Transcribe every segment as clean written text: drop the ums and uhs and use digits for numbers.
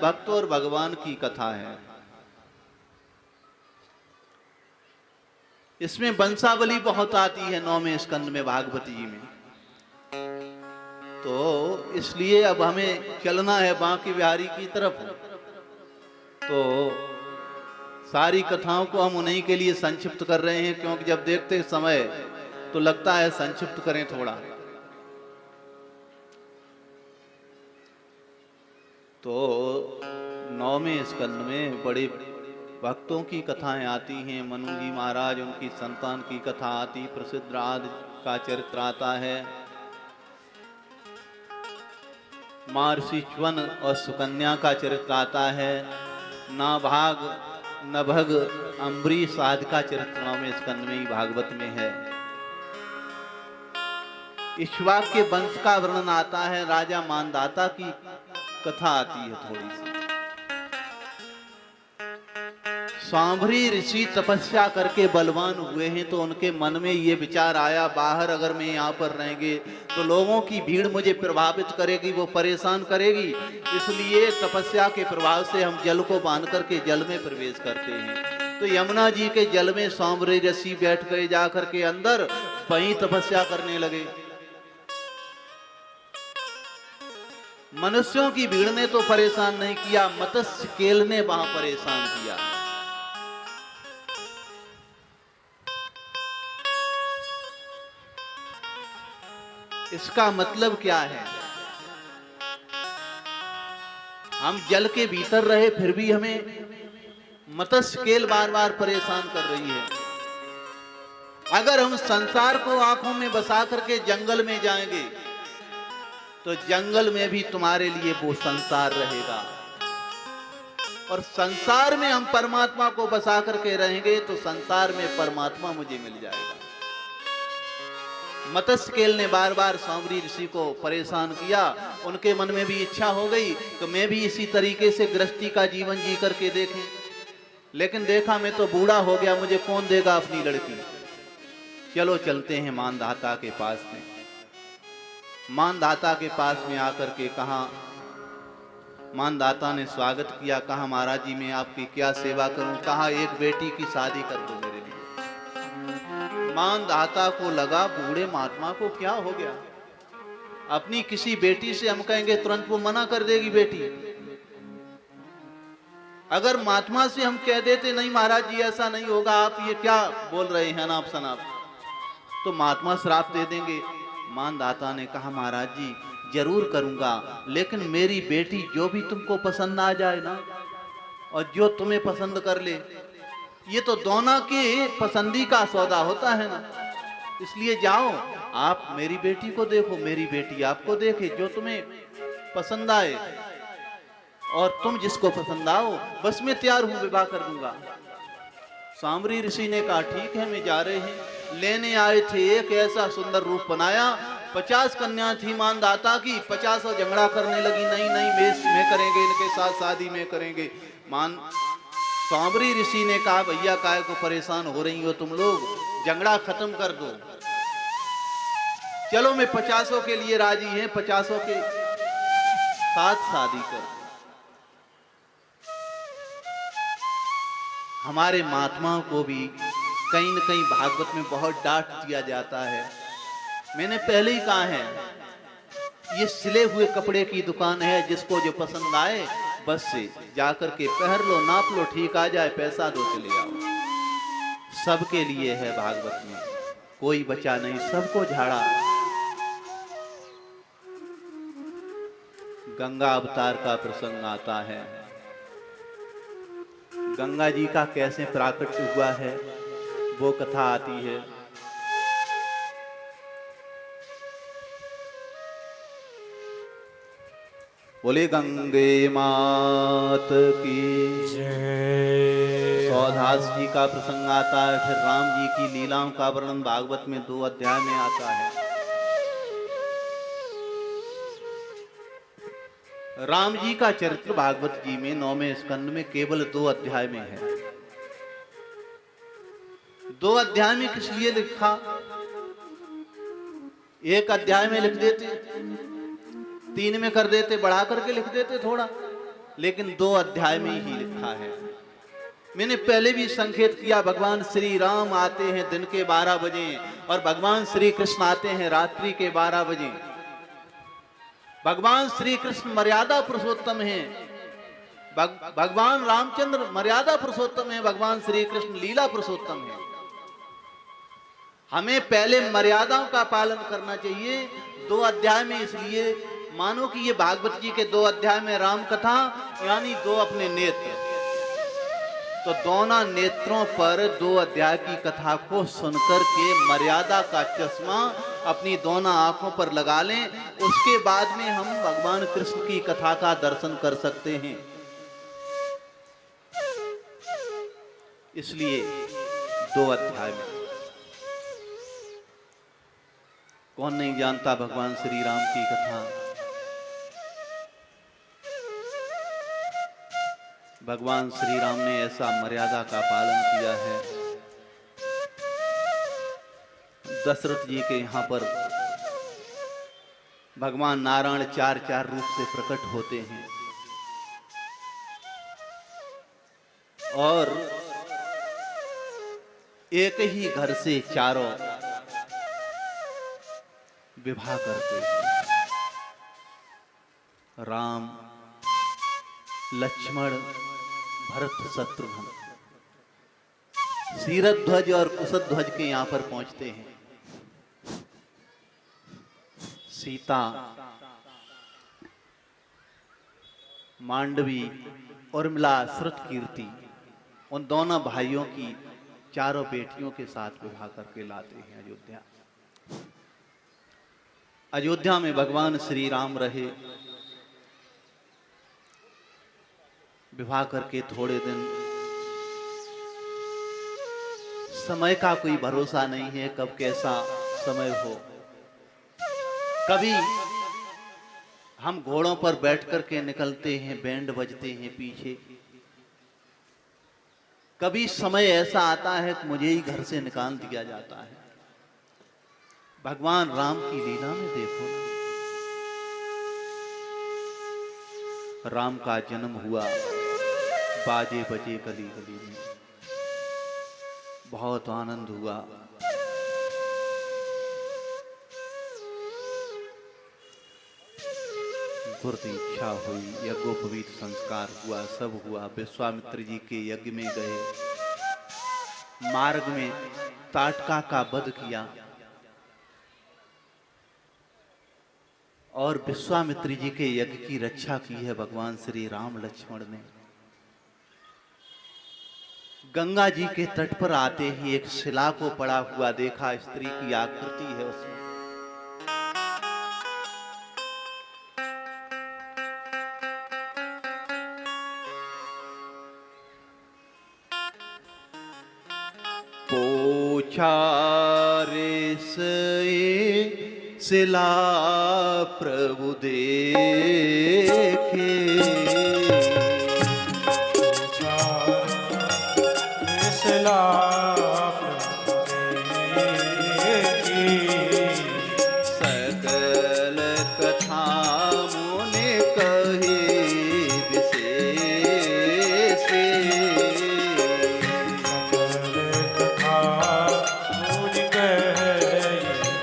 भक्त और भगवान की कथा है। इसमें वंशावली बहुत आती है 9वें स्कंद में भागवत जी में। तो इसलिए अब हमें चलना है बांके बिहारी की तरफ। तो सारी कथाओं को हम उन्हीं के लिए संक्षिप्त कर रहे हैं, क्योंकि जब देखते समय तो लगता है संक्षिप्त करें थोड़ा। तो 9वें स्कंद में बड़े भक्तों की कथाएं आती हैं। मनु जी महाराज, उनकी संतान की कथा आती, प्रसिद्ध आदि का चरित्र आता है, महर्षि च्वन और सुकन्या का चरित्र आता है, नाभाग नभग अम्बरीश आदि का चरित्र 9वें स्कंद में ही भागवत में है। इक्ष्वाक के वंश का वर्णन आता है, राजा मानदाता की कथा आती है थोड़ी सी। सांभरी ऋषि तपस्या करके बलवान हुए हैं, तो उनके मन में ये विचार आया, बाहर अगर मैं यहाँ पर रहेंगे तो लोगों की भीड़ मुझे प्रभावित करेगी, वो परेशान करेगी। इसलिए तपस्या के प्रभाव से हम जल को बांध करके जल में प्रवेश करते हैं। तो यमुना जी के जल में सांभरी ऋषि बैठ गए जाकर के अंदर, वहीं तपस्या करने लगे। मनुष्यों की भीड़ ने तो परेशान नहीं किया, मत्स्य केल ने वहां परेशान किया। इसका मतलब क्या है? हम जल के भीतर रहे फिर भी हमें मत्स्य केल बार बार परेशान कर रही है। अगर हम संसार को आंखों में बसा करके जंगल में जाएंगे तो जंगल में भी तुम्हारे लिए वो संसार रहेगा, और संसार में हम परमात्मा को बसा करके रहेंगे तो संसार में परमात्मा मुझे मिल जाएगा। मत्स्य केल ने बार बार सांभरी ऋषि को परेशान किया। उनके मन में भी इच्छा हो गई कि मैं भी इसी तरीके से गृहस्थी का जीवन जी करके देखें, लेकिन देखा मैं तो बूढ़ा हो गया, मुझे कौन देगा अपनी लड़की। चलो चलते हैं मानधाता के पास में। मानधाता के पास में आकर के कहा, मानधाता ने स्वागत किया, कहा महाराज जी मैं आपकी क्या सेवा करूं। कहा एक बेटी की शादी कर दो मेरे लिए। मानधाता को लगा बूढ़े महात्मा को क्या हो गया, अपनी किसी बेटी से हम कहेंगे तुरंत वो मना कर देगी बेटी। अगर महात्मा से हम कह देते नहीं महाराज जी ऐसा नहीं होगा, आप ये क्या बोल रहे हैं नाप शनाप, तो महात्मा श्राप दे देंगे। मानधाता ने कहा महाराज जी जरूर करूंगा, लेकिन मेरी बेटी जो भी तुमको पसंद आ जाए ना, और जो तुम्हें पसंद कर ले, ये तो दोनों की पसंदी का सौदा होता है ना। इसलिए जाओ आप मेरी बेटी को देखो, मेरी बेटी आपको देखे, जो तुम्हें पसंद आए और तुम जिसको पसंद आओ, बस मैं तैयार हूं, विवाह कर दूंगा। सांभरी ऋषि ने कहा ठीक है, मैं जा रहे हैं। लेने आए थे, एक ऐसा सुंदर रूप बनाया, 50 कन्या थी मानधाता की, 50 झगड़ा करने लगी, नहीं नहीं मैं करेंगे, इनके साथ शादी में करेंगे। सांभरी ऋषि ने कहा भैया काहे को परेशान हो रही हो तुम लोग, झगड़ा खत्म कर दो, चलो मैं 50 के लिए राजी है, 50 के साथ शादी कर। हमारे महात्माओं को भी कहीं न कहीं भागवत में बहुत डांट दिया जाता है। मैंने पहले ही कहा है, ये सिले हुए कपड़े की दुकान है, जिसको जो पसंद आए बस से जाकर के पहन लो, नाप लो, ठीक आ जाए, पैसा दो चले जाओ। सबके लिए है भागवत में, कोई बचा नहीं, सबको झाड़ा। गंगा अवतार का प्रसंग आता है। गंगा जी का कैसे प्राकट्य हुआ है वो कथा आती है। बोले गंगे मात की जय। सौदास जी का प्रसंग आता है। फिर राम जी की लीलाओं का वर्णन भागवत में 2 अध्याय में आता है। राम जी का चरित्र भागवत जी में 9वें स्कंद में केवल 2 अध्याय में है। 2 अध्याय में किस लिए लिखा? एक अध्याय में लिख देते, 3 में कर देते, बढ़ा करके लिख देते थोड़ा, लेकिन 2 अध्याय में ही लिखा है। मैंने पहले भी संकेत किया, भगवान श्री राम आते हैं दिन के 12 बजे और भगवान श्री कृष्ण आते हैं रात्रि के 12 बजे। भगवान श्री कृष्ण मर्यादा पुरुषोत्तम हैं, भगवान रामचंद्र मर्यादा पुरुषोत्तम है, भगवान श्री कृष्ण लीला पुरुषोत्तम है। हमें पहले मर्यादाओं का पालन करना चाहिए। 2 अध्याय में इसलिए मानो कि ये भागवत जी के 2 अध्याय में राम कथा यानी 2 अपने नेत्र, तो दोनों नेत्रों पर 2 अध्याय की कथा को सुनकर के मर्यादा का चश्मा अपनी दोनों आंखों पर लगा लें, उसके बाद में हम भगवान कृष्ण की कथा का दर्शन कर सकते हैं। इसलिए 2 अध्याय में कौन नहीं जानता भगवान श्री राम की कथा। भगवान श्री राम ने ऐसा मर्यादा का पालन किया है। दशरथ जी के यहां पर भगवान नारायण 4 रूप से प्रकट होते हैं और एक ही घर से चारों विवाह करते हैं। राम, लक्ष्मण, भरत, शत्रुघ्न, शीरध्वज और कुशध्वज के यहां पर पहुंचते हैं। सीता, मांडवी, उर्मिला, श्रुतकीर्ति, उन दोनों भाइयों की 4 बेटियों के साथ विवाह करके लाते हैं अयोध्या। अयोध्या में भगवान श्री राम रहे। विवाह करके थोड़े दिन, समय का कोई भरोसा नहीं है कब कैसा समय हो। कभी हम घोड़ों पर बैठ करके निकलते हैं, बैंड बजते हैं पीछे। कभी समय ऐसा आता है कि मुझे ही घर से निकाल दिया जाता है। भगवान राम की लीला में देखो ना, राम का जन्म हुआ, बाजे बजे गली गली में, बहुत आनंद हुआ। गुरु इच्छा हुई, यज्ञोपवीत संस्कार हुआ, सब हुआ। विश्वामित्र जी के यज्ञ में गए, मार्ग में ताटका का वध किया और विश्वामित्र जी के यज्ञ की रक्षा की है भगवान श्री राम लक्ष्मण ने। गंगा जी के तट पर आते ही एक शिला को पड़ा हुआ देखा, स्त्री की आकृति है उसमें। पूछा रे से शिला प्रभु देखे, शिला प्रभु देखी, सकल कथा मोने कहे विशेष, सकल कथा मोने कहे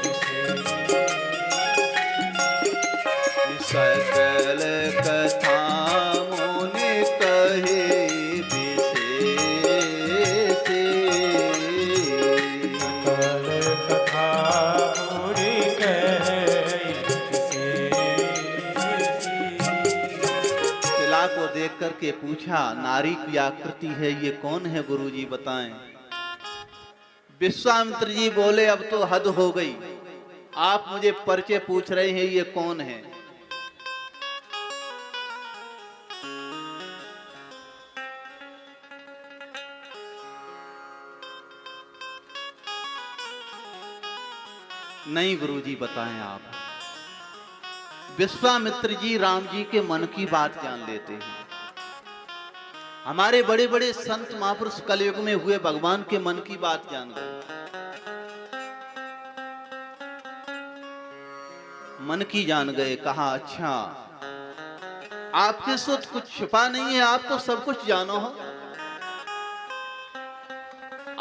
विशेष, सकल कथा मोने कहे विशेष। शिला को देख करके पूछा, नारी की आकृति है, ये कौन है गुरुजी बताएं। विश्वामित्र जी बोले, अब तो हद हो गई, आप मुझे परिचय पूछ रहे हैं, ये कौन है। नहीं गुरुजी बताएं आप। विश्वामित्र जी राम जी के मन की बात जान लेते हैं। हमारे बड़े बड़े संत महापुरुष कलयुग में हुए भगवान के मन की बात जान गए। मन की जान गए। कहा, अच्छा आपके से तो कुछ छिपा नहीं है, आप तो सब कुछ जानो हो।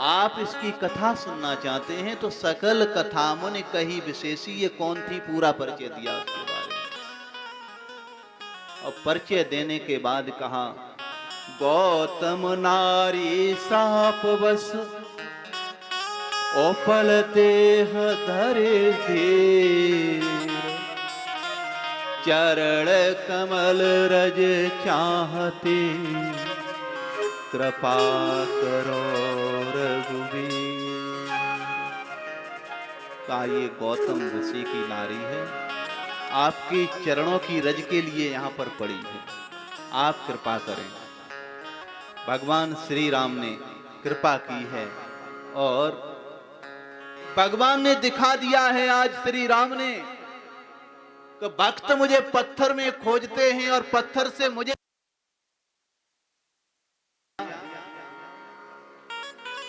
आप इसकी कथा सुनना चाहते हैं तो सकल कथा मुनि कही विशेषी, ये कौन थी पूरा परिचय दिया उसके बारे में। और परिचय देने के बाद कहा, गौतम नारी साप बस ओपल देह धरे धीर, चरण कमल रज चाहते, कृपा करो रघुवीर। का ये गौतम ऋषि की नारी है, आपके चरणों की रज के लिए यहाँ पर पड़ी है, आप कृपा करें। भगवान श्री राम ने कृपा की है और भगवान ने दिखा दिया है आज श्री राम ने कि भक्त मुझे पत्थर में खोजते हैं और पत्थर से मुझे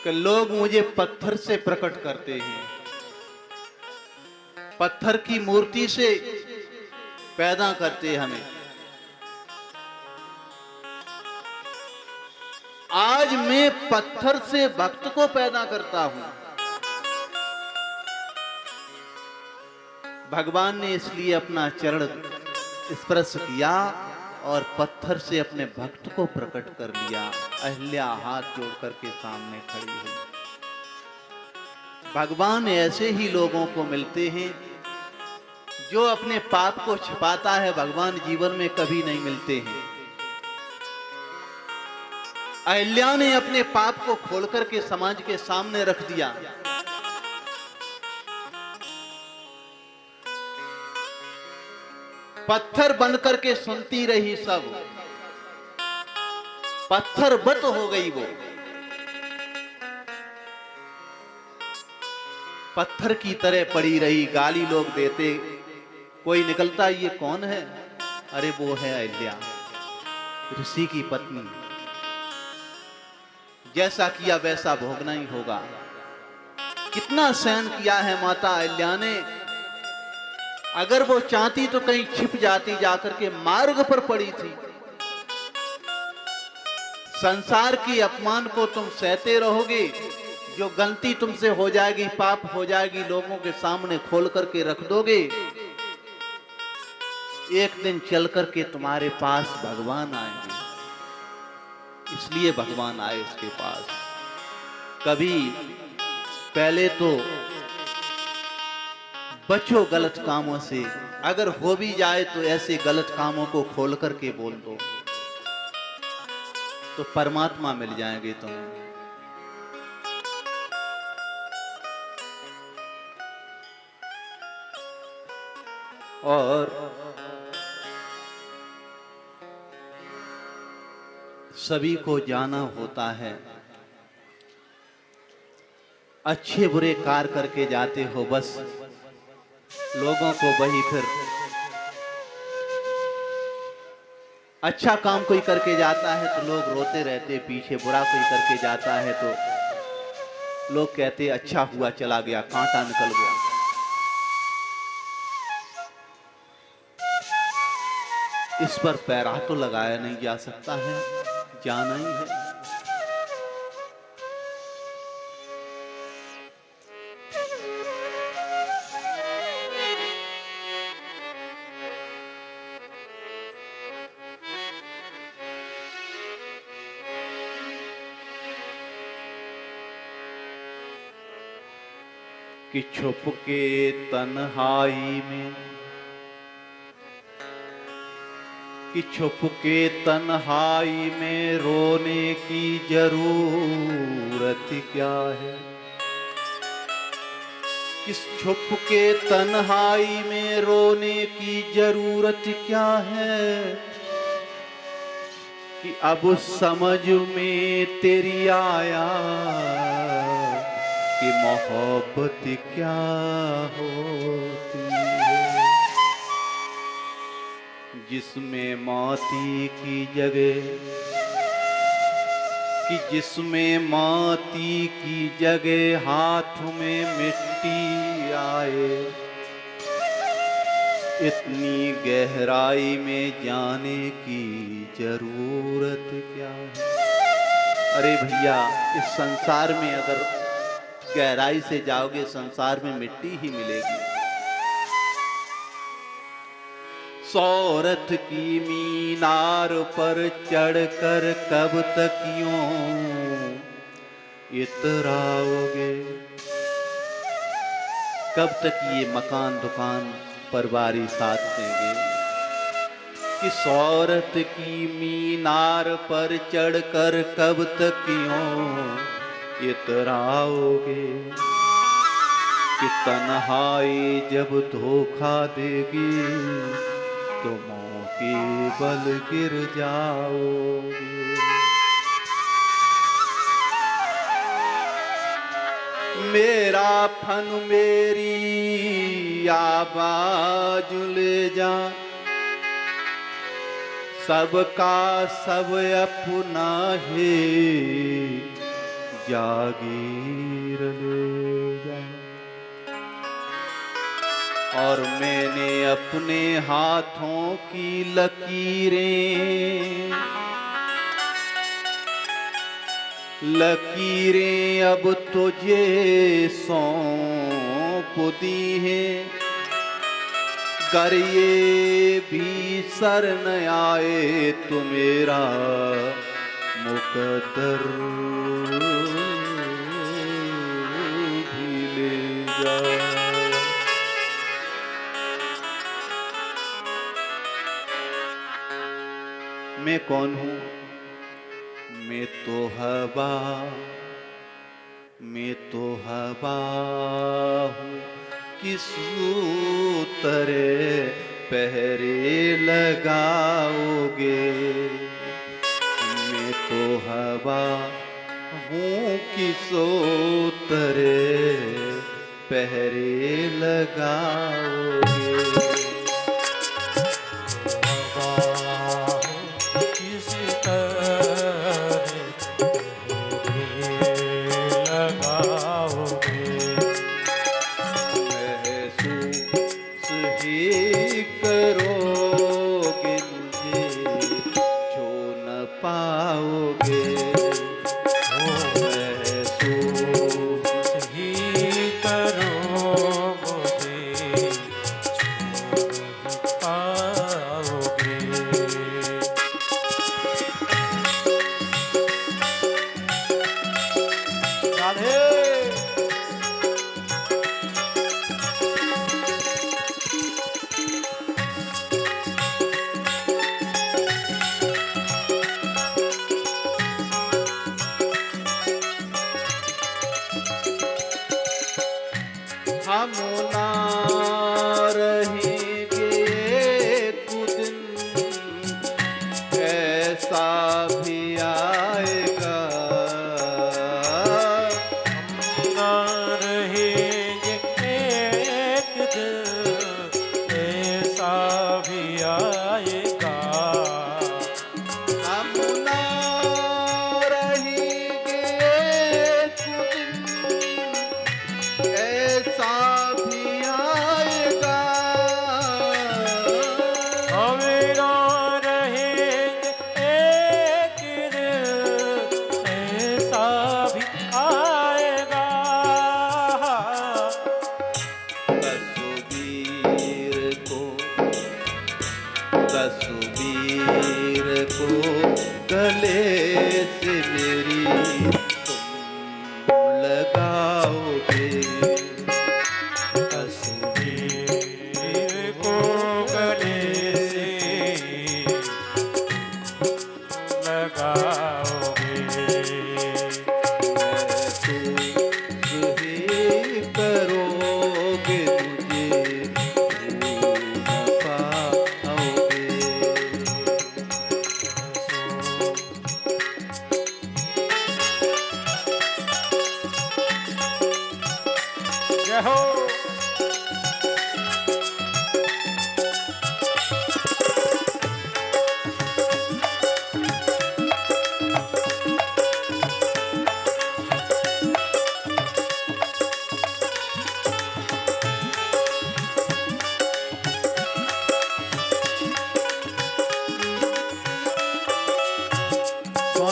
कि लोग मुझे पत्थर से प्रकट करते हैं, पत्थर की मूर्ति से पैदा करते हमें। आज मैं पत्थर से भक्त को पैदा करता हूं। भगवान ने इसलिए अपना चरण स्पर्श किया और पत्थर से अपने भक्त को प्रकट कर लिया। अहिल्या हाथ जोड़ करके सामने खड़ी हुई। भगवान ऐसे ही लोगों को मिलते हैं जो अपने पाप को छिपाता है, भगवान जीवन में कभी नहीं मिलते हैं। अहिल्या ने अपने पाप को खोल करके समाज के सामने रख दिया। पत्थर बन करके सुनती रही सब, पत्थर बत हो गई वो, पत्थर की तरह पड़ी रही। गाली लोग देते, कोई निकलता ये कौन है, अरे वो है अहिल्या, ऋषि की पत्नी। जैसा किया वैसा भोगना ही होगा। कितना सहन किया है माता अहिल्या ने। अगर वो चाहती तो कहीं छिप जाती, जाकर के मार्ग पर पड़ी थी। संसार की अपमान को तुम सहते रहोगे, जो गलती तुमसे हो जाएगी, पाप हो जाएगी, लोगों के सामने खोल करके रख दोगे। एक दिन चल करके तुम्हारे पास भगवान आएंगे, इसलिए भगवान आए उसके पास। कभी पहले तो बचो गलत कामों से, अगर हो भी जाए तो ऐसे गलत कामों को खोल करके बोल दो तो परमात्मा मिल जाएंगे तुम्हें। और सभी को जाना होता है, अच्छे बुरे कार्य करके जाते हो, बस लोगों को वही फिर अच्छा काम कोई करके जाता है तो लोग रोते रहते पीछे, बुरा कोई करके जाता है तो लोग कहते अच्छा हुआ चला गया, कांटा निकल गया। इस पर पैरा तो लगाया नहीं जा सकता है, जाना ही है। कि छुप के तन्हाई में, कि छुप के तन्हाई में रोने की जरूरत क्या है। किस छुप के तन्हाई में रोने की जरूरत क्या है, कि अब समझ में तेरी आया कि मोहब्बत क्या होती है। जिसमें मोती की जगह, कि जिसमें मोती की जगह हाथ में मिट्टी आए, इतनी गहराई में जाने की जरूरत क्या है। अरे भैया, इस संसार में अगर गहराई से जाओगे, संसार में मिट्टी ही मिलेगी। सौरथ की मीनार पर चढ़कर कब तक यूं इतराओगे। कब तक ये मकान दुकान परवारी साथ देंगे कि सौरथ की मीनार पर चढ़कर कब तक यूं इतराओगे। कि तन्हाई जब धोखा देगी तो मौके बल गिर जाओगे। मेरा फन मेरी आवाज ले जा, सबका सब अपना है जागीर ले जा। और मैंने अपने हाथों की लकीरें अब तुझे सौंप दी हैं। गर ये भी सर न आए तो मेरा मुकद्दर भी ले जा। मैं कौन हूँ? मैं तो हवा हूँ। किस तरह पहरे लगाओगे। मैं तो हवा हूँ, किस तरह पहरे लगाओगे। हम ना रहेंगे कुछ दिन, ऐसा भी आएगा। हम ना रहेंगे एक दिन, ऐसा भी आएगा। हम ना रहेंगे कुछ दिन, ऐसा भी आएगा। हमें ना रहेंगे एक दिन, ऐसा भी आएगा। तस्वीर को गले से मेरी तुम लगाओगे। तस्वीर को गले से लगाओगे। करोगे मुझे भूल न पाओगे। जय हो।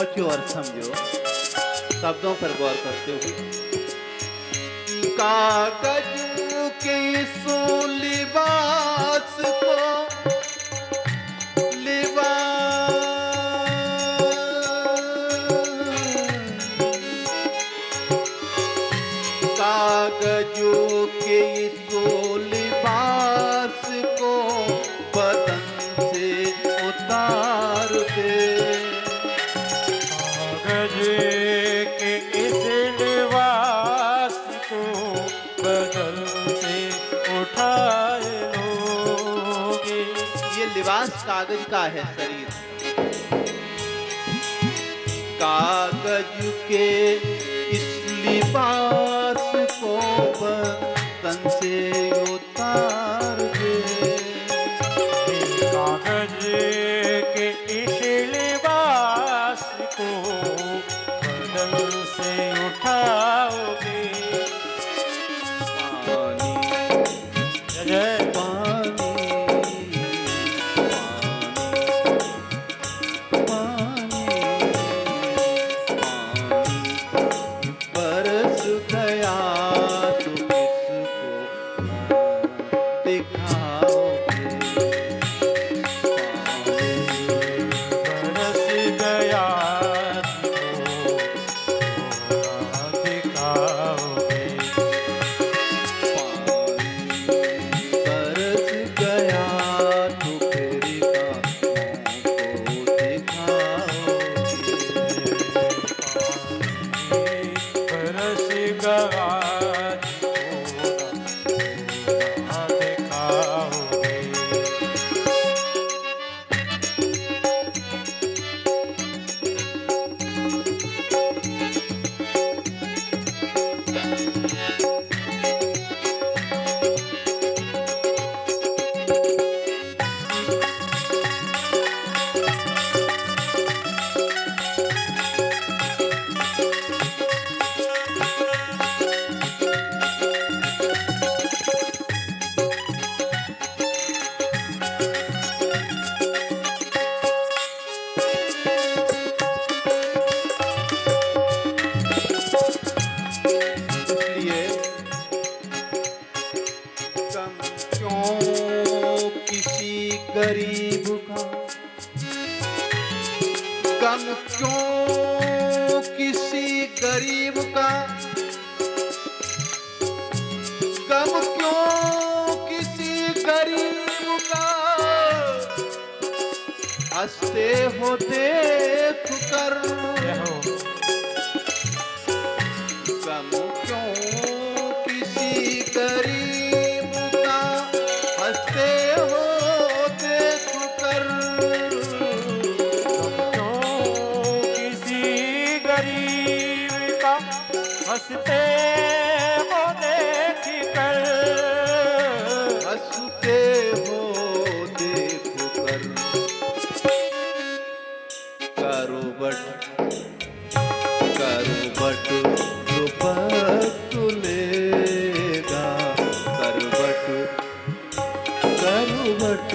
सोचो और समझो, शब्दों पर गौर करते हुए। कागज के सो लिबास को कागजों के सो लिबास को बदन से उतार दे। कागज के इस लिबास को बदल से उठाए लोगे। ये लिबास कागज का है शरीर, कागज के इस लिबास को बदन से उतार दे। कागज के इस लिबास को बदल से उठाओगे। पानी जय पानी पानी पानी बरस गया तो किसको दिखाओगे। बरस गया तो दिखाओगे। बरस गया तो फिर को दिखाओगे। बरस गया दिखाओगे। इसलिए गम क्यों किसी गरीब का, गम क्यों किसी गरीब का, गम क्यों किसी गरीब का, हंसते हो देख कर। गम क्यों किसी गरीब का, हंसते हो देख कर। क्यों किसी गरीब का हंसते हो देख कर। हंसते हो देख कर। करो बट दुपट लेगा, करवट करवट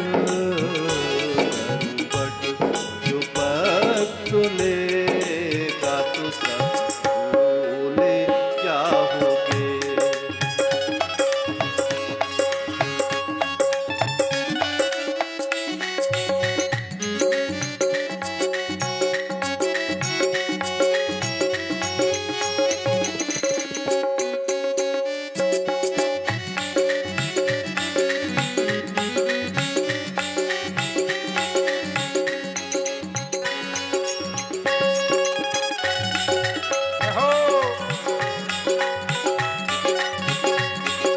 दुपट लेगा तो सब भूले जाओगे।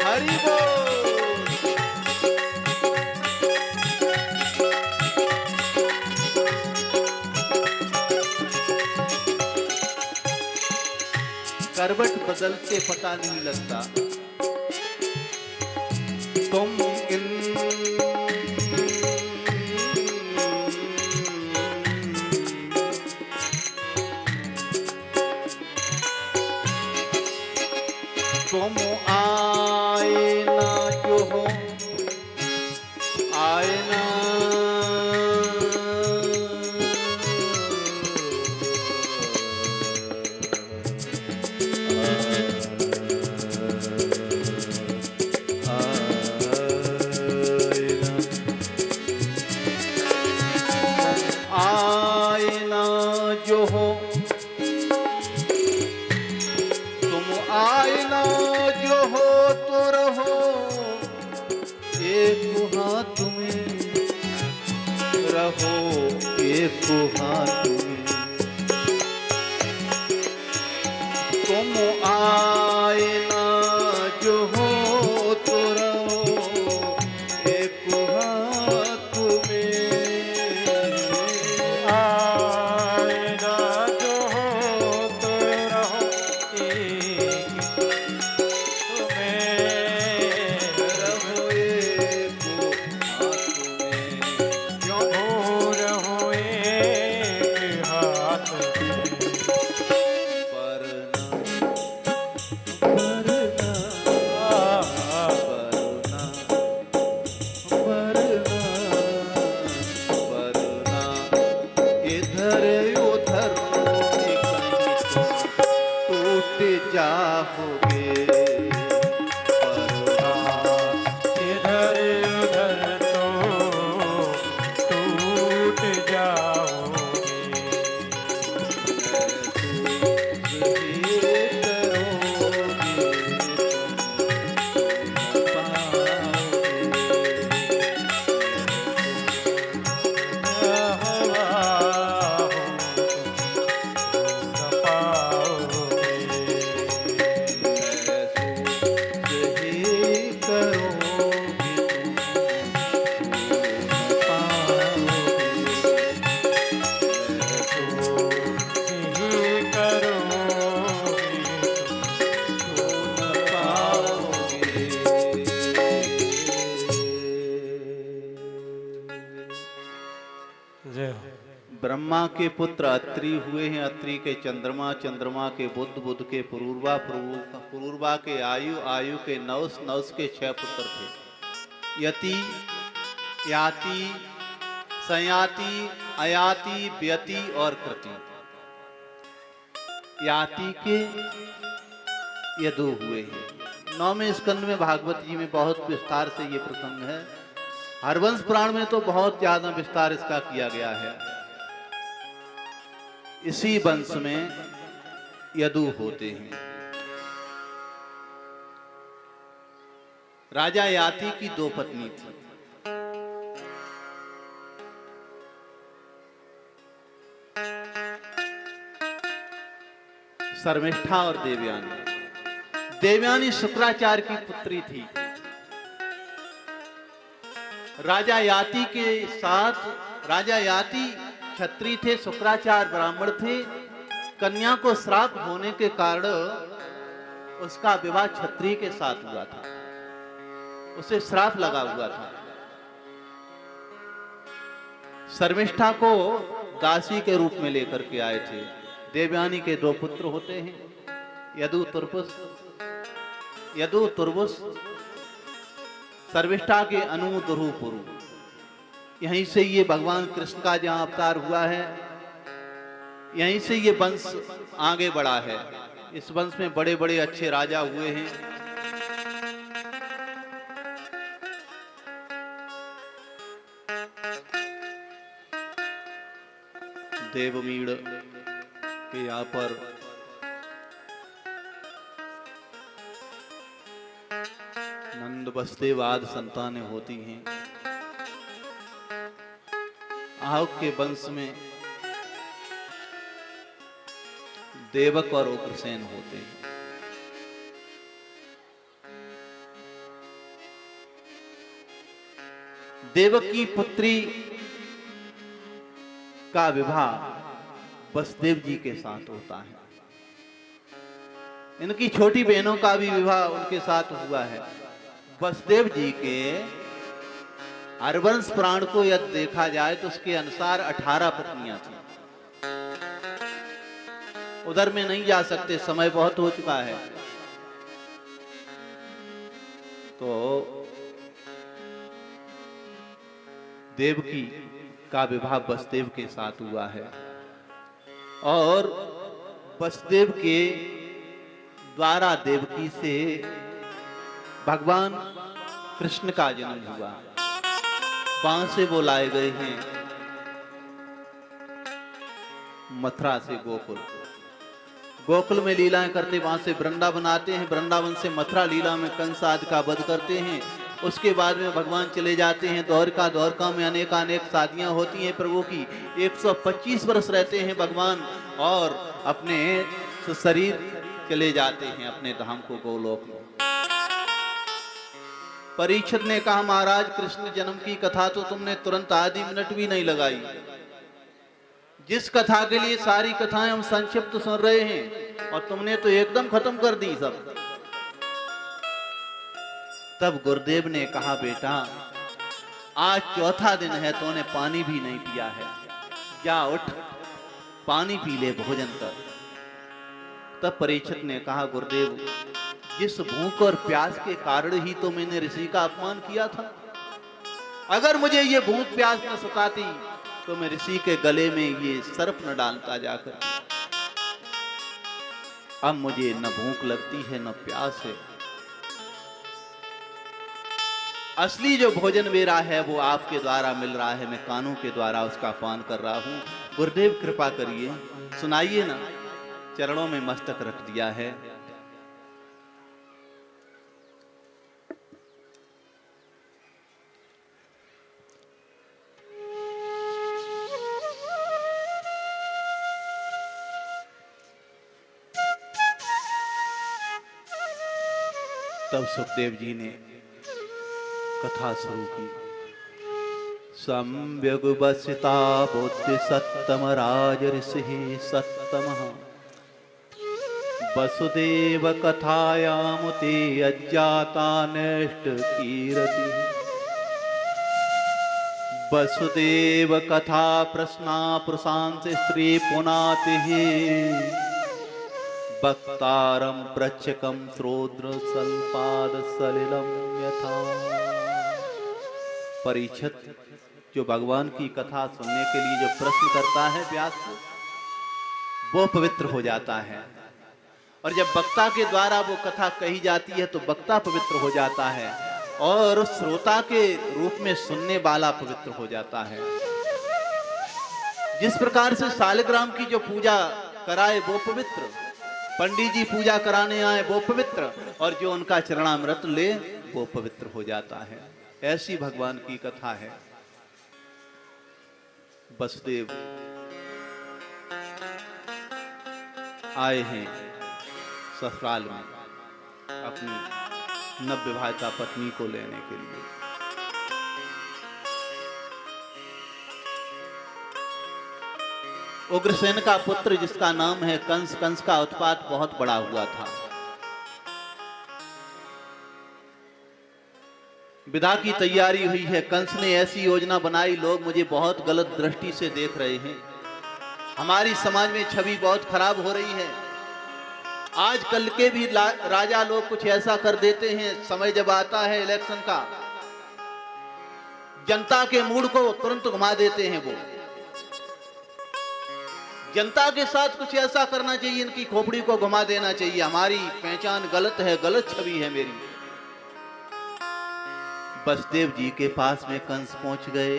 हरि बोल। करवट बदलते पता नहीं लगता, तुम इन तुम आईना जो हो, आईना जो हो, तुम आईना जो हो तो रहो एक हाथ में, रहो एक हाथ में। तुम आईना जो हो तो रहो एक हाथ में। आईना जो हो तो रहो एक तुम्हें, रहो एक हाथ में। क्यों? हो रहो एक हाथ में। जाओगे इधर उधर तो टूट जाओगे। ब्रह्मा के पुत्र अत्रि हुए हैं, अत्रि के चंद्रमा, चंद्रमा के बुध, बुध के पुरूरवा, पुरूरवा के आयु, आयु के नवस, नवस के 6 पुत्र थे। यति, याति, संयाति, अयाति, व्यति और कृति। याति के यदु हुए हैं। 9वें स्कंद में भागवत जी में बहुत विस्तार से ये प्रसंग है। हरवंश पुराण में तो बहुत ज्यादा विस्तार इसका किया गया है। इसी वंश में यदु होते हैं। राजा याति की 2 पत्नी थी। शर्मिष्ठा और देवयानी। देवयानी शुक्राचार्य की पुत्री थी। राजा याति के साथ, राजा याति क्षत्रिय थे, शुक्राचार्य ब्राह्मण थे। कन्या को श्राप होने के कारण उसका विवाह क्षत्रिय के साथ हुआ था। उसे श्राप लगा हुआ था। शर्मिष्ठा को दासी के रूप में लेकर के आए थे। देवयानी के 2 पुत्र होते हैं, यदु तुर्पुस। यदु तुर्बुस, शर्मिष्ठा के अनु, दुरु, पुरु। यहीं से ये भगवान कृष्ण का जहां अवतार हुआ है, यहीं से ये वंश आगे बढ़ा है। इस वंश में बड़े बड़े अच्छे राजा हुए हैं। देवमीड़ के यहाँ पर नंद वसुदेव आदि संतानें होती हैं। आहुक के वंश में देवक और उग्रसेन होते हैं। देवक की पुत्री का विवाह वसुदेव जी के साथ होता है। इनकी छोटी बहनों का भी विवाह उनके साथ हुआ है। वसुदेव जी के हरवंश पुराण को यदि देखा जाए तो उसके अनुसार 18 पत्नियां थी। उधर में नहीं जा सकते, समय बहुत हो चुका है। तो देवकी का विवाह वसुदेव के साथ हुआ है और वसुदेव के द्वारा देवकी से भगवान कृष्ण का जन्म हुआ। वहां से वो लाए गए हैं मथुरा से गोकुल, गोकुल में लीलाएं करते, वहां से वृंदावन आते हैं, वृंदावन से मथुरा लीला में कंस आदि का वध करते हैं। उसके बाद में भगवान चले जाते हैं द्वारका, द्वारका में अनेक शादियां होती हैं प्रभु की। 125 वर्ष रहते हैं भगवान और अपने शरीर चले जाते हैं अपने धाम को गोलोक में। परीक्षित ने कहा महाराज कृष्ण जन्म की कथा तो तुमने तुरंत आधी मिनट भी नहीं लगाई, जिस कथा के लिए सारी कथाएं हम संक्षिप्त सुन रहे हैं और तुमने तो एकदम खत्म कर दी सब। तब गुरुदेव ने कहा बेटा आज चौथा दिन है, तूने पानी भी नहीं पिया है, जा उठ पानी पी ले, भोजन कर। तब परीक्षित ने कहा गुरुदेव जिस भूख और प्यास के कारण ही तो मैंने ऋषि का अपमान किया था, अगर मुझे ये भूख प्यास न सताती तो मैं ऋषि के गले में ये सर्प न डालता जाकर। अब मुझे न भूख लगती है न प्यास है, असली जो भोजन मेरा है वो आपके द्वारा मिल रहा है, मैं कानों के द्वारा उसका पान कर रहा हूं। गुरुदेव कृपा करिए सुनाइए ना। चरणों में मस्तक रख दिया है। तब सुखदेव जी ने कथा शुरू की। सम्यग वसिता बुद्धि सत्तम राज ऋषि सत्तमः वसुदेव कथायामुते अज्ञाता नष्ट कीरति। वसुदेव कथा प्रश्ना पुरुषांस स्त्री पुनातिः वक्तारं प्रच्छकं श्रोत्र सल्पाद सलिलम यथा। परीक्षित जो भगवान की कथा सुनने के लिए जो प्रश्न करता है व्यास को, वो पवित्र हो जाता है, और जब वक्ता के द्वारा वो कथा कही जाती है तो वक्ता पवित्र हो जाता है और श्रोता के रूप में सुनने वाला पवित्र हो जाता है। जिस प्रकार से शालिग्राम की जो पूजा कराए वो पवित्र, पंडित जी पूजा कराने आए वो पवित्र, और जो उनका चरणामृत ले वो पवित्र हो जाता है। ऐसी भगवान की कथा है। वसुदेव आए हैं ससुराल में अपनी नवविवाहिता पत्नी को लेने के लिए। उग्रसेन का पुत्र जिसका नाम है कंस, कंस का उत्पात बहुत बड़ा हुआ था। विदा की तैयारी हुई है। कंस ने ऐसी योजना बनाई, लोग मुझे बहुत गलत दृष्टि से देख रहे हैं, हमारी समाज में छवि बहुत खराब हो रही है। आज कल के भी राजा लोग कुछ ऐसा कर देते हैं, समय जब आता है इलेक्शन का, जनता के मूड को तुरंत घुमा देते हैं। वो जनता के साथ कुछ ऐसा करना चाहिए, इनकी खोपड़ी को घुमा देना चाहिए। हमारी पहचान गलत है, गलत छवि है मेरी। वसुदेव जी के पास में कंस पहुंच गए,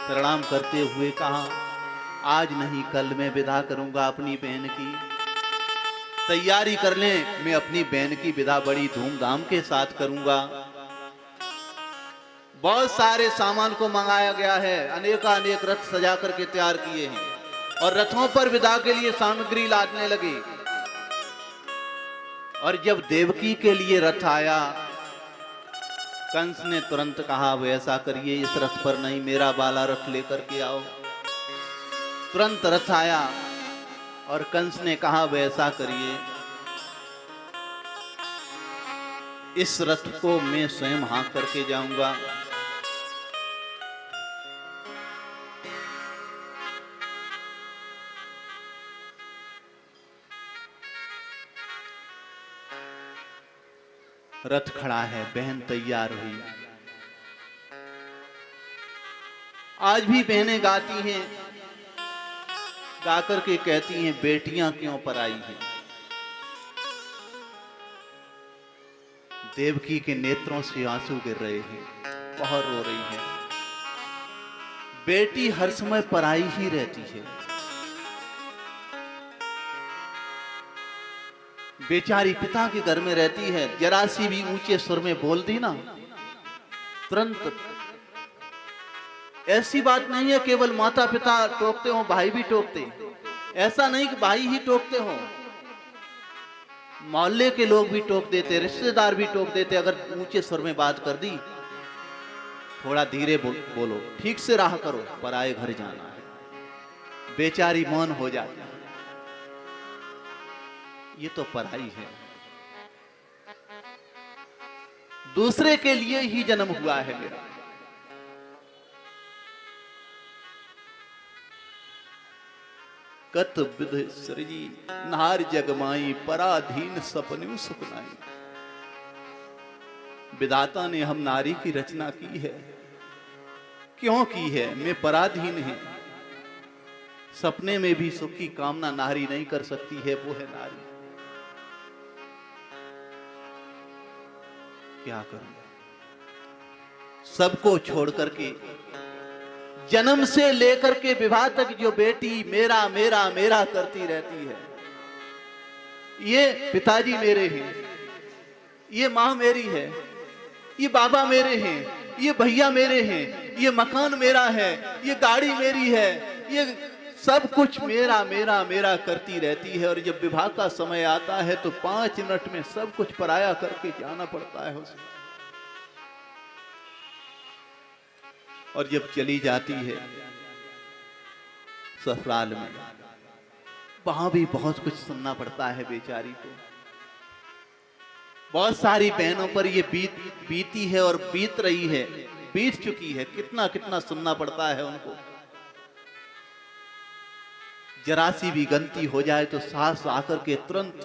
प्रणाम करते हुए कहा आज नहीं कल मैं विदा करूंगा अपनी बहन की, तैयारी कर लें, मैं अपनी बहन की विदा बड़ी धूमधाम के साथ करूंगा। बहुत सारे सामान को मंगाया गया है, अनेक रथ सजा करके तैयार किए हैं और रथों पर विदा के लिए सामग्री लादने लगे। और जब देवकी के लिए रथ आया, कंस ने तुरंत कहा वो ऐसा करिए इस रथ पर नहीं, मेरा वाला रथ लेकर के आओ। तुरंत रथ आया और कंस ने कहा वो ऐसा करिए इस रथ को मैं स्वयं हाँक करके जाऊंगा। रथ खड़ा है, बहन तैयार हुई। आज भी बहनें गाती हैं, गाकर के कहती हैं बेटियां क्यों पर आई हैं। देवकी के नेत्रों से आंसू गिर रहे हैं, बहुत रो रही है। बेटी हर समय पराई ही रहती है, बेचारी पिता के घर में रहती है, जरा सी भी ऊंचे सुर में बोल दी ना, तुरंत। ऐसी बात नहीं है केवल माता पिता टोकते हो, भाई भी टोकते। ऐसा नहीं कि भाई ही टोकते हो, मोहल्ले के लोग भी टोक देते, रिश्तेदार भी टोक देते। अगर ऊंचे सुर में बात कर दी, थोड़ा धीरे बोलो, ठीक से राह करो, पराए घर जाना है। बेचारी मौन हो जाती है, ये तो पराई है, दूसरे के लिए ही जन्म हुआ है मेरा। कत विध सृजी नार जगमाई, पराधीन सपने सुखनाई। विधाता ने हम नारी की रचना की है, क्यों की है? मैं पराधीन है, सपने में भी सुख की कामना नारी नहीं कर सकती है, वो है नारी। क्या करूं? सबको छोड़ करके, जन्म से लेकर के विवाह तक जो बेटी मेरा मेरा मेरा करती रहती है, ये पिताजी मेरे हैं, ये माँ मेरी है, ये बाबा मेरे हैं, ये भैया मेरे हैं, ये मकान मेरा है, ये गाड़ी मेरी है, ये सब कुछ मेरा मेरा मेरा करती रहती है। और जब विवाह का समय आता है तो 5 मिनट में सब कुछ पराया करके जाना पड़ता है उसे। और जब चली जाती है ससुराल में, वहां भी बहुत कुछ सुनना पड़ता है बेचारी को। बहुत सारी बहनों पर ये बीती है और बीत रही है, बीत चुकी है। कितना कितना सुनना पड़ता है उनको। जरा सी भी गलती हो जाए तो सास आकर के तुरंत,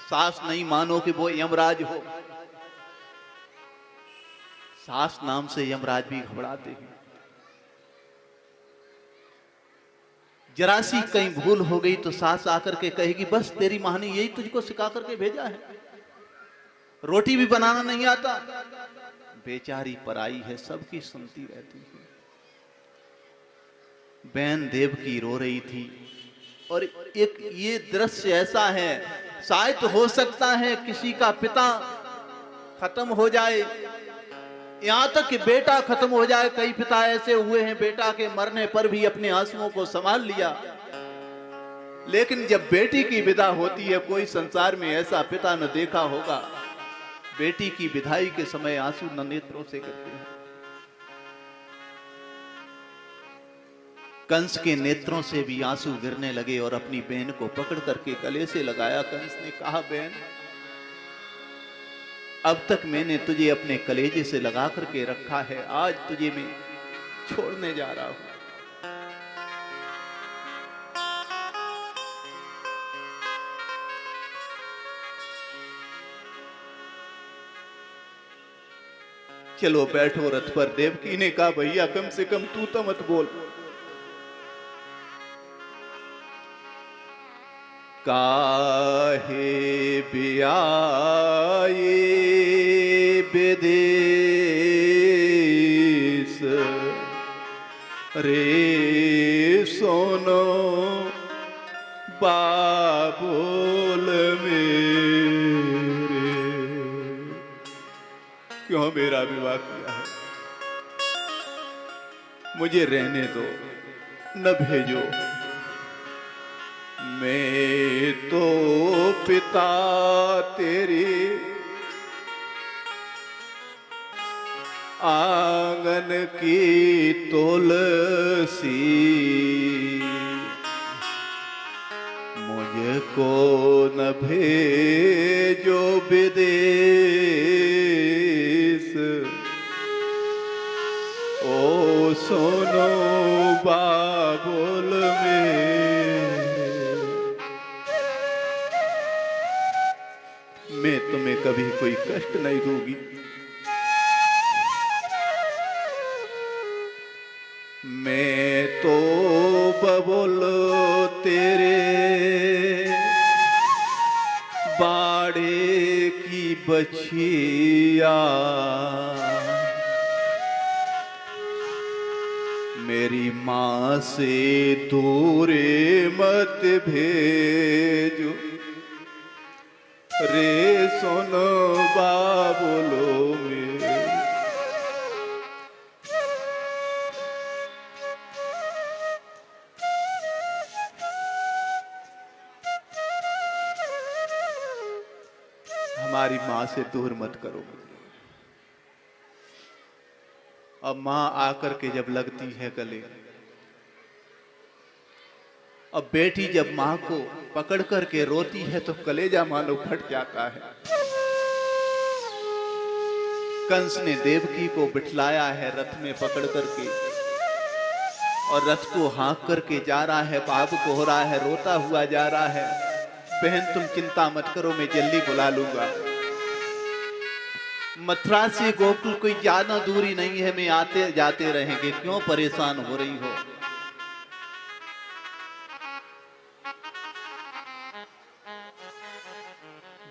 सास नहीं मानो कि वो यमराज हो, सास नाम से यमराज भी घबराते हैं। जरा सी कहीं भूल हो गई तो सास आकर के कहेगी, बस तेरी माँ ने यही तुझको सिखा करके भेजा है, रोटी भी बनाना नहीं आता। बेचारी पराई है, सबकी सुनती रहती है। बहन देवकी रो रही थी। और एक ये दृश्य ऐसा है, शायद हो सकता है किसी का पिता खत्म हो जाए, यहां तक कि बेटा खत्म हो जाए। कई पिता ऐसे हुए हैं, बेटा के मरने पर भी अपने आंसुओं को संभाल लिया, लेकिन जब बेटी की विदा होती है, कोई संसार में ऐसा पिता न देखा होगा, बेटी की विदाई के समय आंसू न नेत्रों से गिरते हैं। कंस के नेत्रों से भी आंसू गिरने लगे और अपनी बहन को पकड़ करके गले से लगाया। कंस ने कहा, बहन, अब तक मैंने तुझे अपने कलेजे से लगा करके रखा है, आज तुझे मैं छोड़ने जा रहा हूं। चलो बैठो रथ पर। देवकी ने कहा, भैया कम से कम तू तो मत बोल। काहे बियाए विदेश रे सोनो बाबुल मेरे। क्यों मेरा विवाह किया है? मुझे रहने दो, न भेजो। मैं तो पिता तेरे आंगन की तुलसी, मुझको न भेजो विदेश। ओ सुनो बाबुल में, मैं तुम्हें कभी कोई कष्ट नहीं दूंगी। मैं तो बबुल तेरे बाड़े की बछिया, मेरी माँ से दूरे मत भेजो। रे सुन बाबुलो मेरे। हमारी माँ से दूर मत करो। अब माँ आकर के जब लगती है गले, अब बेटी जब माँ को पकड़ करके रोती है तो कलेजा मानो फट जाता है। कंस ने देवकी को बिठलाया है रथ में पकड़ करके, और रथ को हाँक करके जा रहा है, बाप को हो रहा है, रोता हुआ जा रहा है। बहन तुम चिंता मत करो, मैं जल्दी बुला लूंगा। मथुरा से गोकुल कोई ज्यादा दूरी नहीं है, मैं आते जाते रहेंगे, क्यों परेशान हो रही हो।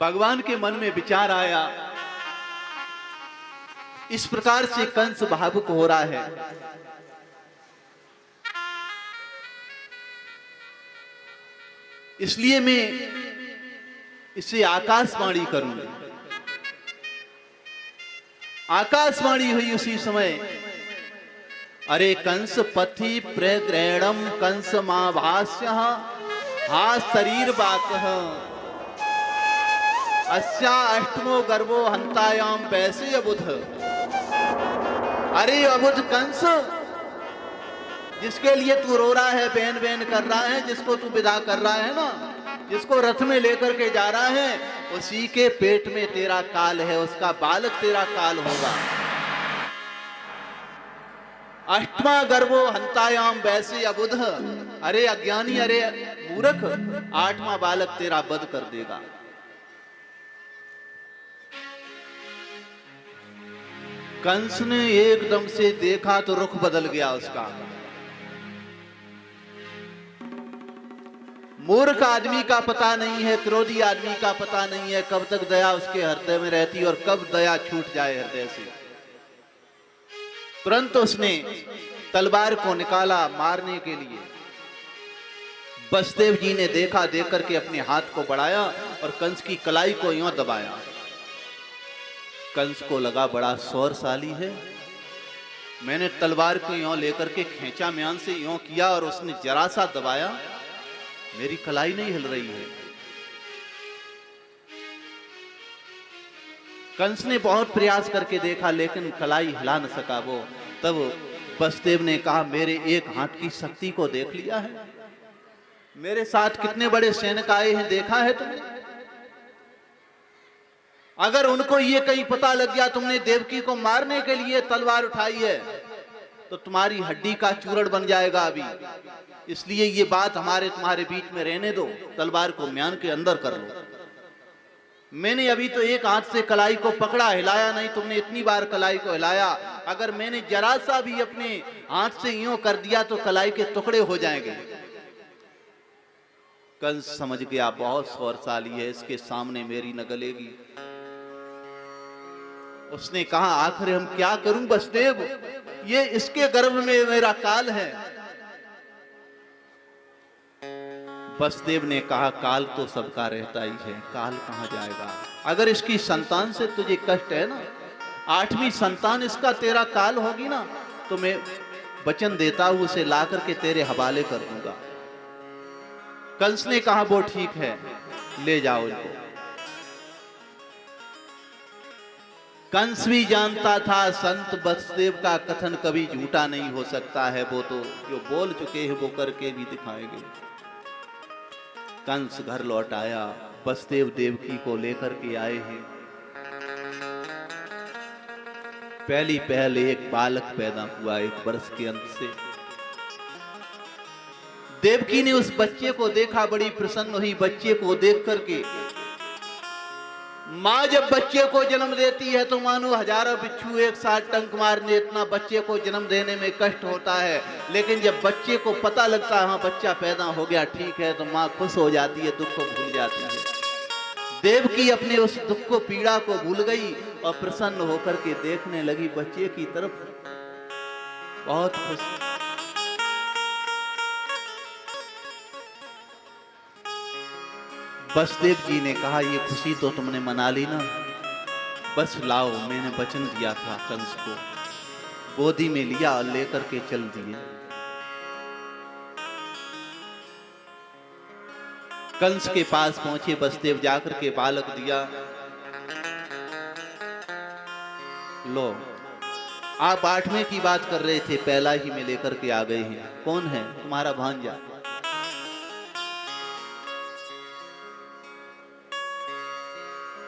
भगवान के मन में विचार आया, इस प्रकार से कंस भावुक हो रहा है, इसलिए मैं इसे आकाशवाणी करूंगी। आकाशवाणी हुई उसी समय, अरे कंस पथि प्रग्रहणम कंस मां भाष्य हा शरीर बाक अस्या अष्टमो गर्भो हंतायाम वैसे अबुध। अरे अबुध कंस, जिसके लिए तू रो रहा है, बहन बहन कर रहा है, जिसको तू विदा कर रहा है ना, जिसको रथ में लेकर के जा रहा है, उसी के पेट में तेरा काल है, उसका बालक तेरा काल होगा। अष्टमा गर्भो हंतायाम वैसे अबुध। अरे अज्ञानी, अरे मूर्ख, 8वां बालक तेरा वध कर देगा। कंस ने एकदम से देखा तो रुख बदल गया उसका। मूर्ख आदमी का पता नहीं है, क्रोधी आदमी का पता नहीं है कब तक दया उसके हृदय में रहती और कब दया छूट जाए हृदय से। तुरंत उसने तलवार को निकाला मारने के लिए। बसदेव जी ने देखा, देख करके अपने हाथ को बढ़ाया और कंस की कलाई को यूं दबाया। कंस को लगा बड़ा शौरशाली है, मैंने तलवार को यूं लेकर के खींचा, म्यान से यूं किया और उसने जरा सा दबाया, मेरी कलाई नहीं हिल रही है। कंस ने बहुत प्रयास करके देखा लेकिन कलाई हिला न सका वो। तब बसदेव ने कहा, मेरे एक हाथ की शक्ति को देख लिया है, मेरे साथ कितने बड़े सैनिक आए हैं देखा है तुमने? अगर उनको ये कहीं पता लग गया तुमने देवकी को मारने के लिए तलवार उठाई है तो तुम्हारी हड्डी का चूरण बन जाएगा अभी। इसलिए ये बात हमारे तुम्हारे बीच में रहने दो, तलवार को म्यान के अंदर कर लो। मैंने अभी तो एक हाथ से कलाई को पकड़ा, हिलाया नहीं, तुमने इतनी बार कलाई को हिलाया। अगर मैंने जरा सा भी अपने हाथ से यूं कर दिया तो कलाई के टुकड़े हो जाएंगे। कंस समझ गया बहुत शौरशाली है, इसके सामने मेरी न गलेगी। उसने कहा, आखिर हम क्या करूं बसदेव, ये इसके गर्भ में मेरा काल है। बसदेव ने कहा, काल तो सबका रहता ही है, काल कहां जाएगा। अगर इसकी संतान से तुझे कष्ट है ना, 8वीं संतान इसका तेरा काल होगी ना, तो मैं वचन देता हूं उसे ला करके तेरे हवाले कर दूंगा। कंस ने कहा, वो ठीक है, ले जाओ इनको। कंस भी जानता था संत बसदेव का कथन कभी झूठा नहीं हो सकता है, वो तो जो बोल चुके हैं वो करके भी दिखाएंगे। कंस घर लौट आया, बसदेव देवकी को लेकर के आए हैं। पहली पहल एक बालक पैदा हुआ 1 वर्ष के अंत से। देवकी ने उस बच्चे को देखा, बड़ी प्रसन्न हुई बच्चे को देख करके। माँ जब बच्चे को जन्म देती है तो मानो हजारों बिच्छू एक साथ टंक मारने इतना बच्चे को जन्म देने में कष्ट होता है, लेकिन जब बच्चे को पता लगता है हाँ बच्चा पैदा हो गया, ठीक है, तो माँ खुश हो जाती है, दुख को भूल जाती है। देवकी अपने उस दुख को, पीड़ा को भूल गई और प्रसन्न होकर के देखने लगी बच्चे की तरफ, बहुत खुश। बसदेव जी ने कहा, ये खुशी तो तुमने मना ली ना, बस लाओ, मैंने वचन दिया था कंस को। गोदी में लिया और लेकर के चल दिए। कंस के पास पहुंचे बसदेव, जाकर के बालक दिया। लो, आप 8वें की बात कर रहे थे, पहला ही में लेकर के आ गए हैं। कौन है? तुम्हारा भांजा।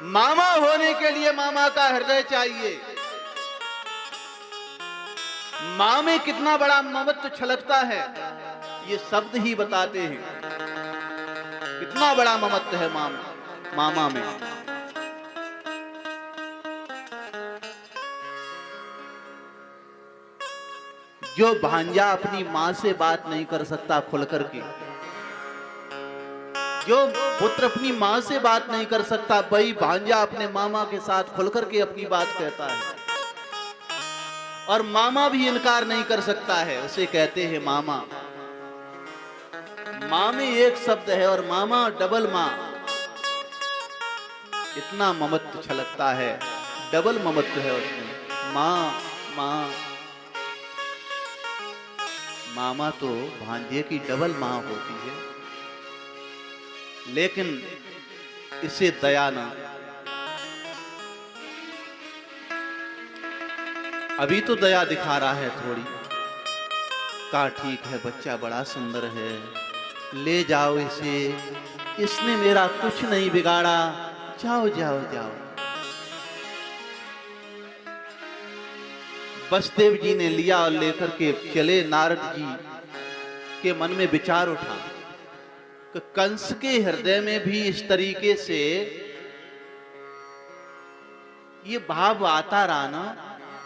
मामा होने के लिए मामा का हृदय चाहिए। माँ में कितना बड़ा ममत्व छलकता है, ये शब्द ही बताते हैं। कितना बड़ा ममत्व है मामा में। जो भांजा अपनी माँ से बात नहीं कर सकता खुल करके, जो पुत्र अपनी माँ से बात नहीं कर सकता, वही भांजा अपने मामा के साथ खुल करके अपनी बात कहता है। और मामा भी इनकार नहीं कर सकता है, उसे कहते हैं मामा। माँ में एक शब्द है और मामा डबल माँ। इतना ममत्व छलकता है, डबल ममत्व है उसमें। माँ माँ, मामा तो भांजे की डबल माँ होती है, लेकिन इसे दया ना। अभी तो दया दिखा रहा है थोड़ी। कहा ठीक है, बच्चा बड़ा सुंदर है, ले जाओ इसे, इसने मेरा कुछ नहीं बिगाड़ा, जाओ जाओ जाओ। बसदेव जी ने लिया और लेकर के चले। नारद जी के मन में विचार उठा कि कंस के हृदय में भी इस तरीके से ये भाव आता रहा ना,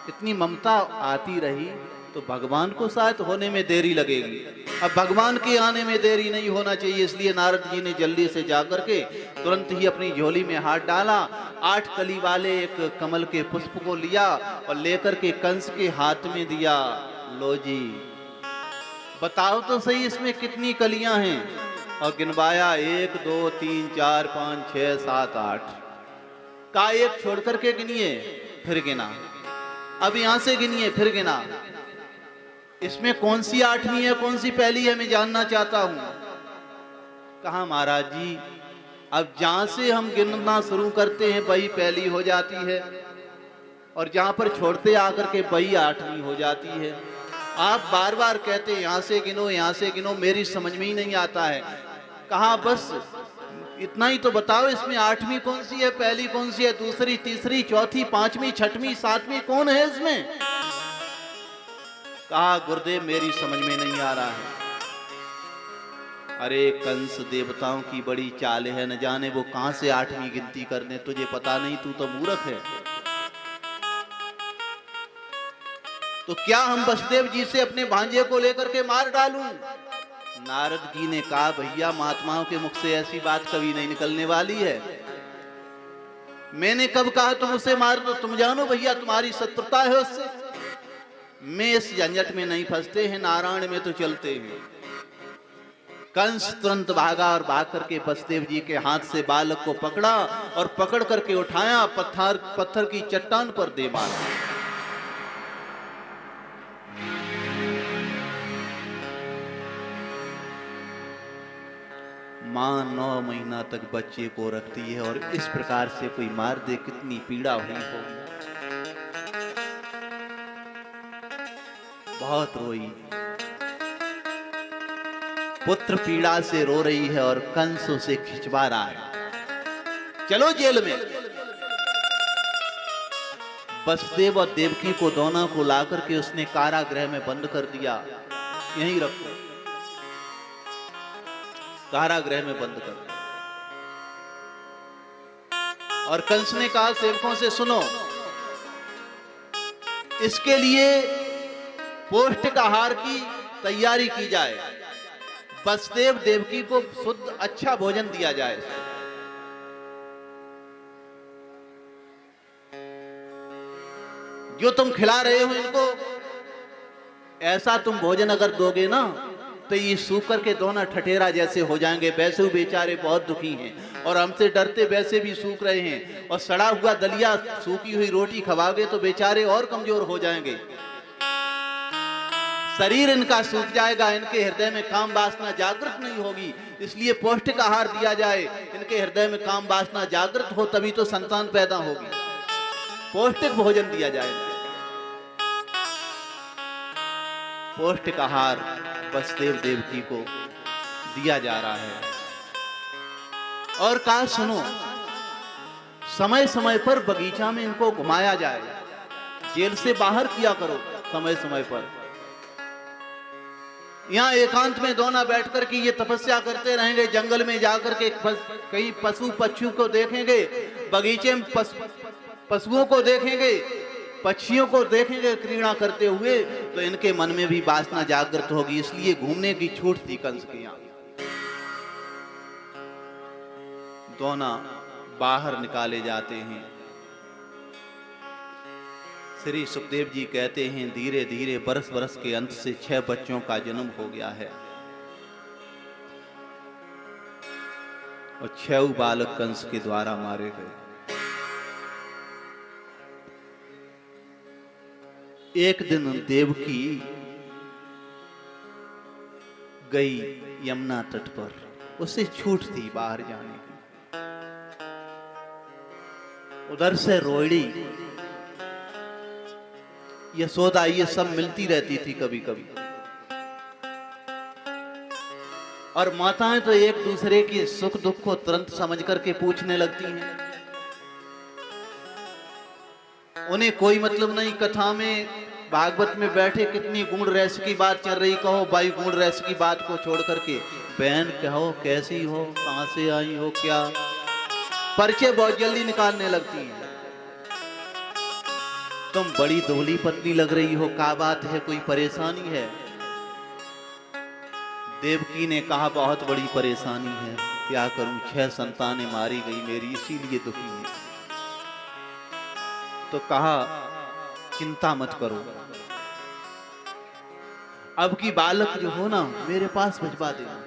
इतनी ममता आती रही, तो भगवान को शायद होने में देरी लगेगी। अब भगवान के आने में देरी नहीं होना चाहिए, इसलिए नारद जी ने जल्दी से जाकर के तुरंत ही अपनी झोली में हाथ डाला। 8 कली वाले एक कमल के पुष्प को लिया और लेकर के कंस के हाथ में दिया। लो जी, बताओ तो सही इसमें कितनी कलियां हैं? और गिनवाया, 1 2 3 4 5 6 7 8 का एक छोड़ करके गिनिए, फिर गिना। अब यहां से गिनिए, फिर गिना। इसमें कौन सी 8वीं है, कौन सी पहली है, मैं जानना चाहता हूं। कहा महाराज जी, अब जहां से हम गिनना शुरू करते हैं वही पहली हो जाती है, और जहां पर छोड़ते आकर के वही 8वीं हो जाती है। आप बार बार कहते हैं यहां से गिनो, यहां से गिनो, मेरी समझ में ही नहीं आता है। कहा बस इतना ही तो बताओ, इसमें 8वीं कौन सी है, पहली कौन सी है, दूसरी, तीसरी, चौथी, 5वीं, 6वीं, 7वीं कौन है इसमें? कहा गुरुदेव मेरी समझ में नहीं आ रहा है। अरे कंस देवताओं की बड़ी चाल है, न जाने वो कहां से 8वीं गिनती करने, तुझे पता नहीं, तू तो मूर्ख है। तो क्या हम वसुदेव जी से अपने भांजे को लेकर के मार डालूं? नारद जी ने कहा भैया, महात्माओं के मुख से ऐसी बात कभी नहीं निकलने वाली है। मैंने कब कहा तुम उसे मार दो? तुम जानो भैया तुम्हारी शत्रुता है उससे। मैं इस झंझट में नहीं फंसते हैं, नारायण में तो चलते हैं। कंस तुरंत भागा और भाग करके वसुदेव जी के हाथ से बालक को पकड़ा और पकड़ करके उठाया, पत्थर की चट्टान पर दे मारा। मां 9 महीना तक बच्चे को रखती है और इस प्रकार से कोई मार दे, कितनी पीड़ा हुई होगी। बहुत रोई, पुत्र पीड़ा से रो रही है और कंस उसे खिंचवा रहा है, चलो जेल में। वसुदेव और देवकी को दोनों को लाकर के उसने कारागृह में बंद कर दिया, यहीं रखो, कारागृह में बंद कर। और कंस ने कहा सेवकों से, सुनो, इसके लिए पौष्टिक आहार की तैयारी की जाए, वसुदेव देवकी को शुद्ध अच्छा भोजन दिया जाए। जो तुम खिला रहे हो इनको, ऐसा तुम भोजन अगर दोगे ना तो ये सूख करके दोना ठठेरा जैसे हो जाएंगे। वैसे भी बेचारे बहुत दुखी हैं और हमसे डरते वैसे भी सूख रहे हैं, और सड़ा हुआ दलिया सूखी हुई रोटी खवाओगे तो बेचारे और कमजोर हो जाएंगे, शरीर इनका सूख जाएगा, इनके हृदय में काम वासना जागृत नहीं होगी। इसलिए पौष्टिक आहार दिया जाए, इनके हृदय में काम वासना जागृत हो तभी तो संतान पैदा होगी। पौष्टिक भोजन दिया जाए, पौष्टिक आहार वसुदेव देवकी को दिया जा रहा है। और कहा सुनो, समय समय पर बगीचा में इनको घुमाया जाए, जेल से बाहर किया करो समय समय पर। यहाँ एकांत में दोना बैठ कर के ये तपस्या करते रहेंगे, जंगल में जाकर के कई पशु पक्षियों को देखेंगे, बगीचे में पशुओं को देखेंगे, पक्षियों को देखेंगे क्रीड़ा करते हुए, तो इनके मन में भी वासना जागृत होगी। इसलिए घूमने की छूट थी कंस के यहाँ। दोना बाहर निकाले जाते हैं। श्री सुखदेव जी कहते हैं धीरे धीरे बरस बरस के अंत से 6 बच्चों का जन्म हो गया है, और 6 बालक कंस के द्वारा मारे गए। एक दिन देवकी गई यमुना तट पर, उसे छूट थी बाहर जाने की। उधर से रोहिणी, यशोदा, ये सब मिलती रहती थी कभी कभी, और माताएं तो एक दूसरे के सुख दुख को तुरंत समझ करके पूछने लगती हैं। उन्हें कोई मतलब नहीं, कथा में भागवत में बैठे कितनी गुण रस की बात चल रही, कहो भाई गुण रस की बात को छोड़ करके बहन कहो कैसी हो, कहां से आई हो, क्या परिचय बहुत जल्दी निकालने लगती हैं। तुम बड़ी धोली पतली लग रही हो, क्या बात है, कोई परेशानी है? देवकी ने कहा बहुत बड़ी परेशानी है, क्या करूं, 6 संतानें मारी गई मेरी, इसीलिए दुखी है। तो कहा चिंता मत करो, अब की बालक जो हो ना मेरे पास भिजवा देना।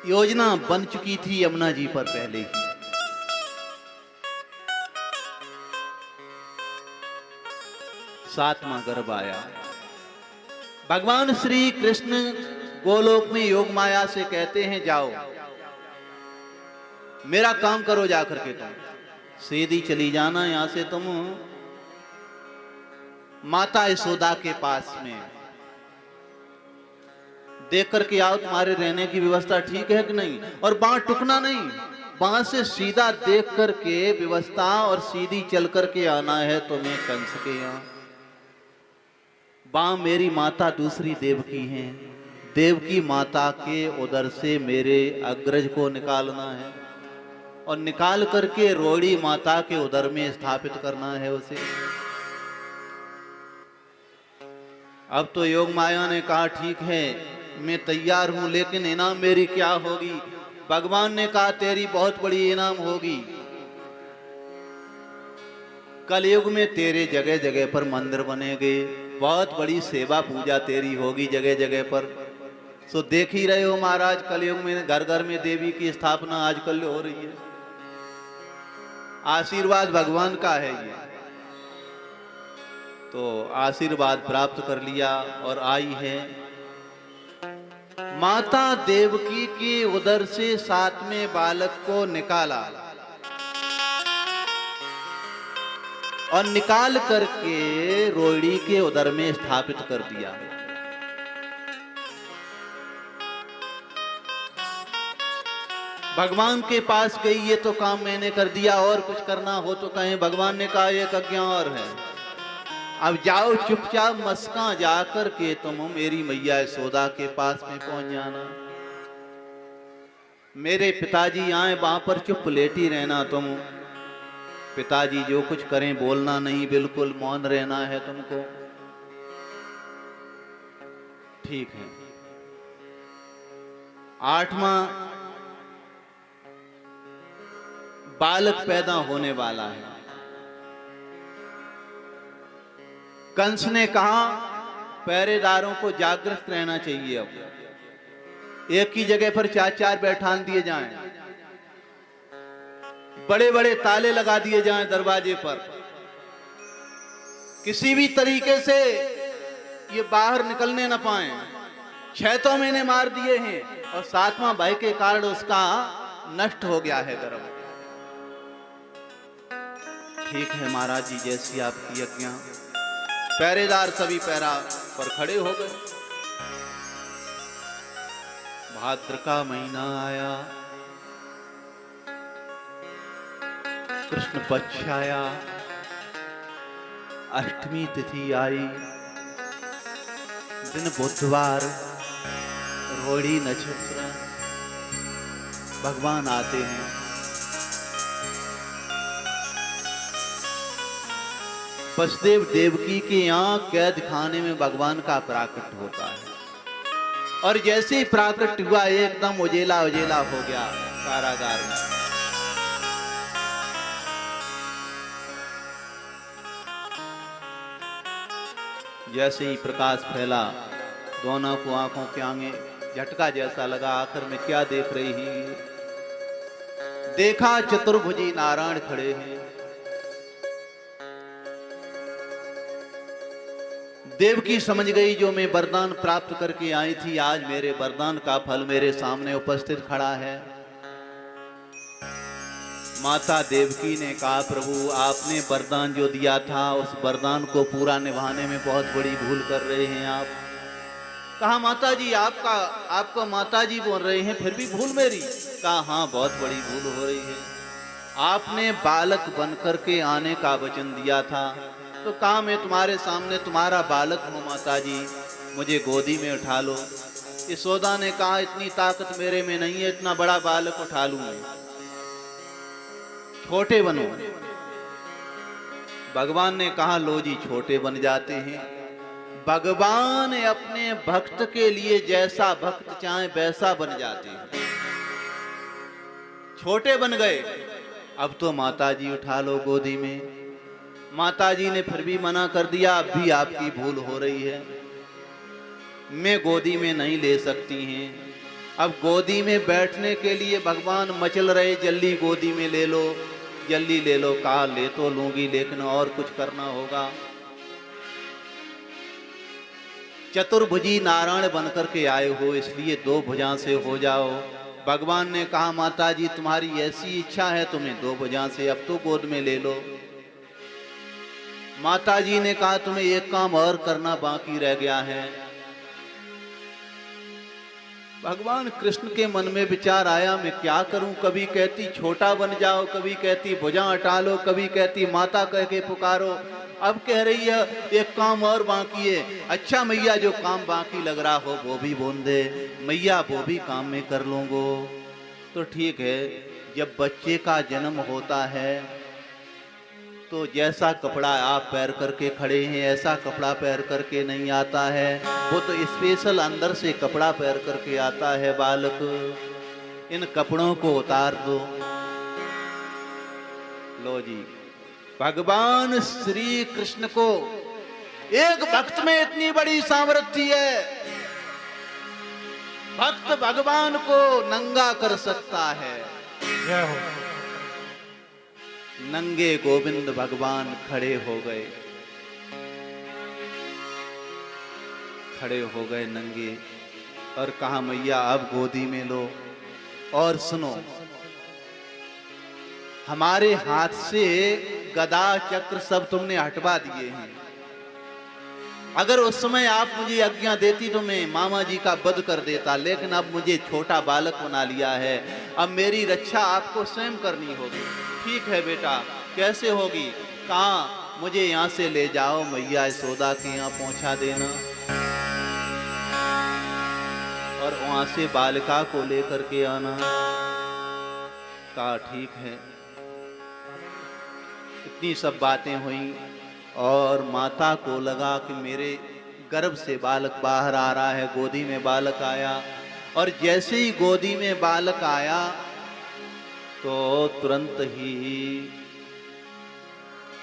योजना बन चुकी थी यमुना जी पर पहले ही। सातवां गर्भ आया। भगवान श्री कृष्ण गोलोक में योग माया से कहते हैं जाओ मेरा काम करो, जाकर के तुम सीधी चली जाना यहां से, तुम माता यशोदा के पास में देख करके आओ तुम्हारे रहने की व्यवस्था ठीक है कि नहीं। और वहां टुकना नहीं, वहां से सीधा देख करके व्यवस्था और सीधी चल करके आना है तुम्हें कंस के यहाँ। वहां मेरी माता दूसरी देवकी हैं, देवकी माता के उदर से मेरे अग्रज को निकालना है और निकाल करके रोहिणी माता के उदर में स्थापित करना है उसे। अब तो योग माया ने कहा ठीक है मैं तैयार हूं, लेकिन इनाम मेरी क्या होगी? भगवान ने कहा तेरी बहुत बड़ी इनाम होगी, कलयुग में तेरे जगह जगह पर मंदिर बनेंगे, बहुत बड़ी सेवा पूजा तेरी होगी जगह जगह पर। सो देख ही रहे हो महाराज, कलयुग में घर घर में देवी की स्थापना आजकल हो रही है। आशीर्वाद भगवान का है ये, तो आशीर्वाद प्राप्त कर लिया और आई है माता देवकी के उदर से 7वें बालक को निकाला और निकाल करके रोहिणी के उदर में स्थापित कर दिया। भगवान के पास गई, ये तो काम मैंने कर दिया, और कुछ करना हो तो कहें। भगवान ने कहा एक आज्ञा और है, अब जाओ चुपचाप मस्का जाकर के तुम मेरी मैया यशोदा के पास में पहुंच जाना। मेरे पिताजी आए वहां पर चुप लेटी रहना तुम, पिताजी जो कुछ करें बोलना नहीं, बिल्कुल मौन रहना है तुमको। ठीक है। 8वां बालक पैदा होने वाला है। कंस ने कहा पहरेदारों को जागृत रहना चाहिए, अब एक ही जगह पर चार चार बैठान दिए जाएं, बड़े बड़े ताले लगा दिए जाएं दरवाजे पर, किसी भी तरीके से ये बाहर निकलने न पाए। 6 तो मैंने मार दिए हैं और 7वां भय के कारण उसका नष्ट हो गया है गर्भ। ठीक है महाराज जी, जैसी आपकी आज्ञा। पहरेदार सभी पहरा पर खड़े हो गए। भाद्र का महीना आया, कृष्ण पक्ष आया, अष्टमी तिथि आई, दिन बुधवार, रोहिणी नक्षत्र, भगवान आते हैं। वसुदेव देवकी के यहाँ कैद खाने में भगवान का प्राकट होता है, और जैसे ही प्राकट हुआ एकदम उजेला उजेला हो गया कारागार में। जैसे ही प्रकाश फैला, दोनों को आंखों के आगे झटका जैसा लगा। आखिर में क्या देख रही है? देखा चतुर्भुजी नारायण खड़े हैं। देवकी समझ गई जो मैं वरदान प्राप्त करके आई थी, आज मेरे वरदान का फल मेरे सामने उपस्थित खड़ा है। माता देवकी ने कहा प्रभु आपने वरदान जो दिया था उस वरदान को पूरा निभाने में बहुत बड़ी भूल कर रहे हैं आप। कहा माता जी आपको माता जी बोल रहे हैं, फिर भी भूल मेरी? कहा हाँ बहुत बड़ी भूल हो रही है। आपने बालक बनकर के आने का वचन दिया था, तो कहा मैं तुम्हारे सामने तुम्हारा बालक हूँ माता जी, मुझे गोदी में उठा लो। यशोदा ने कहा इतनी ताकत मेरे में नहीं है, इतना बड़ा बालक उठा लूं मैं, छोटे बनो। भगवान ने कहा लो जी छोटे बन जाते हैं। भगवान अपने भक्त के लिए जैसा भक्त चाहे वैसा बन जाते हैं। छोटे बन गए। अब तो माता जी उठा लो गोदी में। माता जी ने फिर भी मना कर दिया, अब भी आपकी भूल हो रही है, मैं गोदी में नहीं ले सकती हैं। अब गोदी में बैठने के लिए भगवान मचल रहे, जल्दी गोदी में ले लो, जल्दी ले लो। कहा ले तो लूंगी, लेकिन और कुछ करना होगा। चतुर्भुजी नारायण बनकर के आए हो, इसलिए 2 भुजा से हो जाओ। भगवान ने कहा माता जी तुम्हारी ऐसी इच्छा है, तुम्हें 2 भुजा से अब तो गोद में ले लो। माता जी ने कहा तुम्हें एक काम और करना बाकी रह गया है। भगवान कृष्ण के मन में विचार आया मैं क्या करूं, कभी कहती छोटा बन जाओ, कभी कहती भुजा हटा लो, कभी कहती माता कह के पुकारो। अब कह रही है एक काम और बाकी है। अच्छा मैया जो काम बाकी लग रहा हो वो भी बोल दे, मैया वो भी काम में कर लूंगो। तो ठीक है, जब बच्चे का जन्म होता है तो जैसा कपड़ा आप पहन करके खड़े हैं ऐसा कपड़ा पहन करके नहीं आता है, वो तो स्पेशल अंदर से कपड़ा पहन करके आता है। बालक इन कपड़ों को उतार दो। लो जी, भगवान श्री कृष्ण को एक भक्त में इतनी बड़ी सामर्थ्य है, भक्त भगवान को नंगा कर सकता है। जय हो। नंगे गोविंद भगवान खड़े हो गए, खड़े हो गए नंगे, और कहा मैया अब गोदी में लो। और सुनो, हमारे हाथ से गदा चक्र सब तुमने हटवा दिए हैं। अगर उस समय आप मुझे आज्ञा देती तो मैं मामा जी का वध कर देता, लेकिन अब मुझे छोटा बालक बना लिया है, अब मेरी रक्षा आपको स्वयं करनी होगी। ठीक है बेटा, कैसे होगी? कहाँ मुझे यहाँ से ले जाओ, मैया यशोदा के यहाँ पहुंचा देना, और वहां से बालिका को लेकर के आना। कहा ठीक है। इतनी सब बातें हुई, और माता को लगा कि मेरे गर्भ से बालक बाहर आ रहा है। गोदी में बालक आया, और जैसे ही गोदी में बालक आया तो तुरंत ही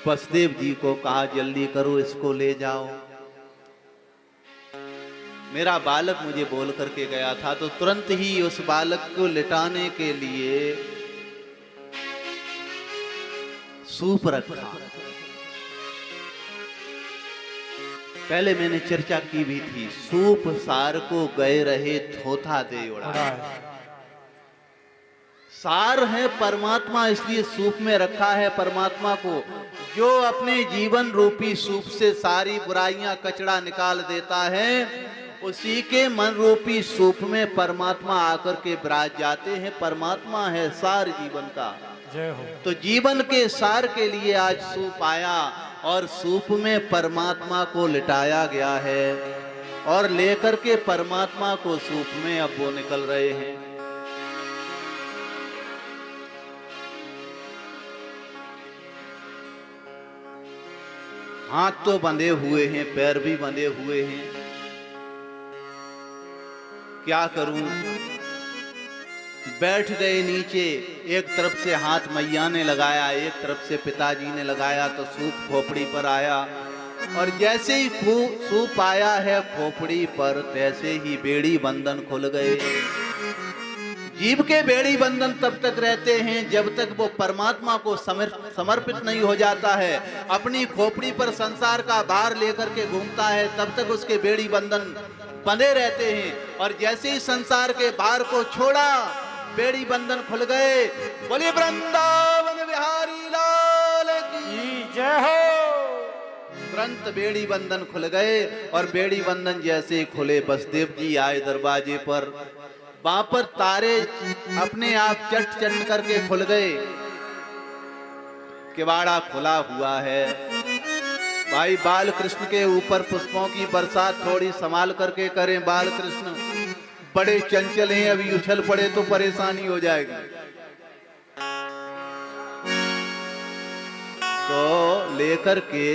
वसुदेव जी को कहा जल्दी करो, इसको ले जाओ। मेरा बालक मुझे बोल करके गया था, तो तुरंत ही उस बालक को लिटाने के लिए सूप रखा। पहले मैंने चर्चा की भी थी, सूप सार को गए रहे थोथा दे उड़ा। सार है परमात्मा, इसलिए सूप में रखा है परमात्मा को। जो अपने जीवन रूपी सूप से सारी बुराइयां कचड़ा निकाल देता है, उसी के मन रूपी सूप में परमात्मा आकर के विराज जाते हैं। परमात्मा है सार जीवन का। जय हो। तो जीवन के सार के लिए आज सूप आया, और सूप में परमात्मा को लिटाया गया है, और लेकर के परमात्मा को सूप में अब वो निकल रहे हैं। हाथ तो बंधे हुए हैं, पैर भी बंधे हुए हैं। क्या करूं? बैठ गए नीचे। एक तरफ से हाथ मैया ने लगाया, एक तरफ से पिताजी ने लगाया, तो सूप खोपड़ी पर आया। और जैसे ही सूप आया है खोपड़ी पर, तैसे ही बेड़ी बंधन खुल गए। जीव के बेड़ी बंधन तब तक रहते हैं जब तक वो परमात्मा को समर्पित नहीं हो जाता है। अपनी खोपड़ी पर संसार का भार लेकर के घूमता है, तब तक उसके बेड़ी बंधन बंधे रहते हैं। और जैसे ही संसार के भार को छोड़ा, बेड़ी बंधन खुल गए। बोले वृंदावन बिहारी लाल की जय हो। तुरंत बेड़ी बंधन खुल गए। और बेड़ी बंधन जैसे खुले, वसुदेव जी आए दरवाजे पर। वहां पर तारे अपने आप चट करके खुल गए। किवाड़ा खुला हुआ है। भाई बाल कृष्ण के ऊपर पुष्पों की बरसात थोड़ी संभाल करके करें। बाल कृष्ण बड़े चंचल हैं, अभी उछल पड़े तो परेशानी हो जाएगी। तो लेकर के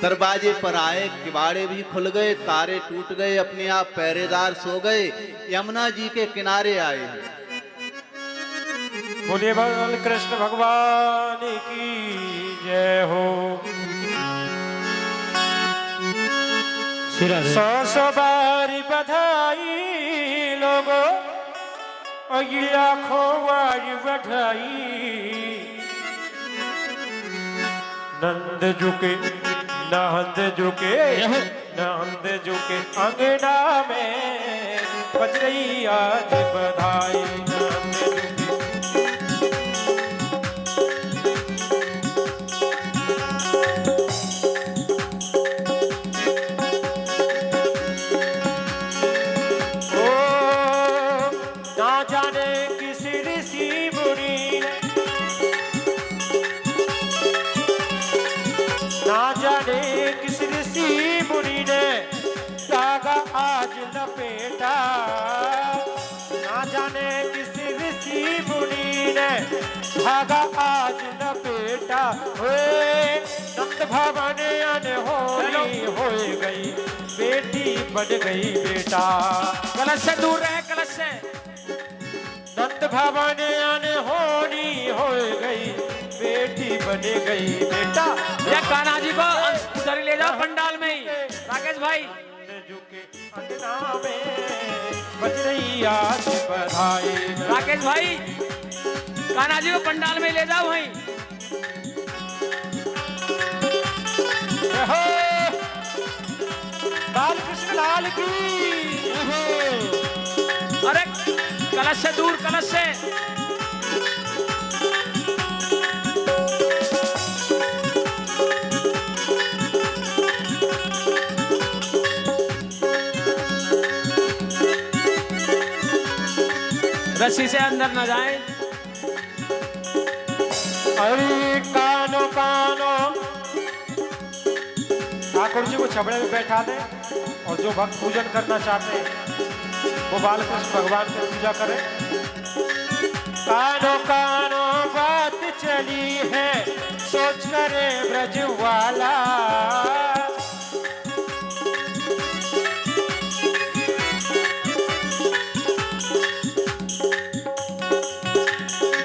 दरवाजे पर आए। किवाड़े भी खुल गए, तारे टूट गए, अपने आप पहरेदार सो गए। यमुना जी के किनारे आए हैं। बोलिए बाल कृष्ण भगवान की जय हो। 100 बारी बधाई लोगों, और लाखों बारी बधाई। नंद झुके नंद झुके नंद झुके अंगना में, बज रही आज बधाई। नंद किस ऋषि मुनि ने धागा आज लपेटा। ना जाने किस ऋषि मुनि ने धागा आज लपेटा। नंद भवन अनहोनी हो गई, बेटी बन गई बेटा। कलश से दूर रहे, कलश से। नंद भवन अनहोनी हो गई, बेटी बन गई बेटा। या कान्हा जी को उधर ले जाओ पंडाल में ही। राकेश भाई बज रही आज बधाई। राकेश भाई कान्हा जी को पंडाल में ले जाओ वहीं। बाल कृष्ण लाल की। अरे कलश से दूर, कलश से। रस्सी से अंदर न जाए। अरे कानो कानो, ठाकुर जी को छबड़े में बैठा दे, और जो भक्त पूजन करना चाहते हैं वो बालकृष्ण भगवान की पूजा करें। कानो कानो बात चली है, सोच करे ब्रज वाला।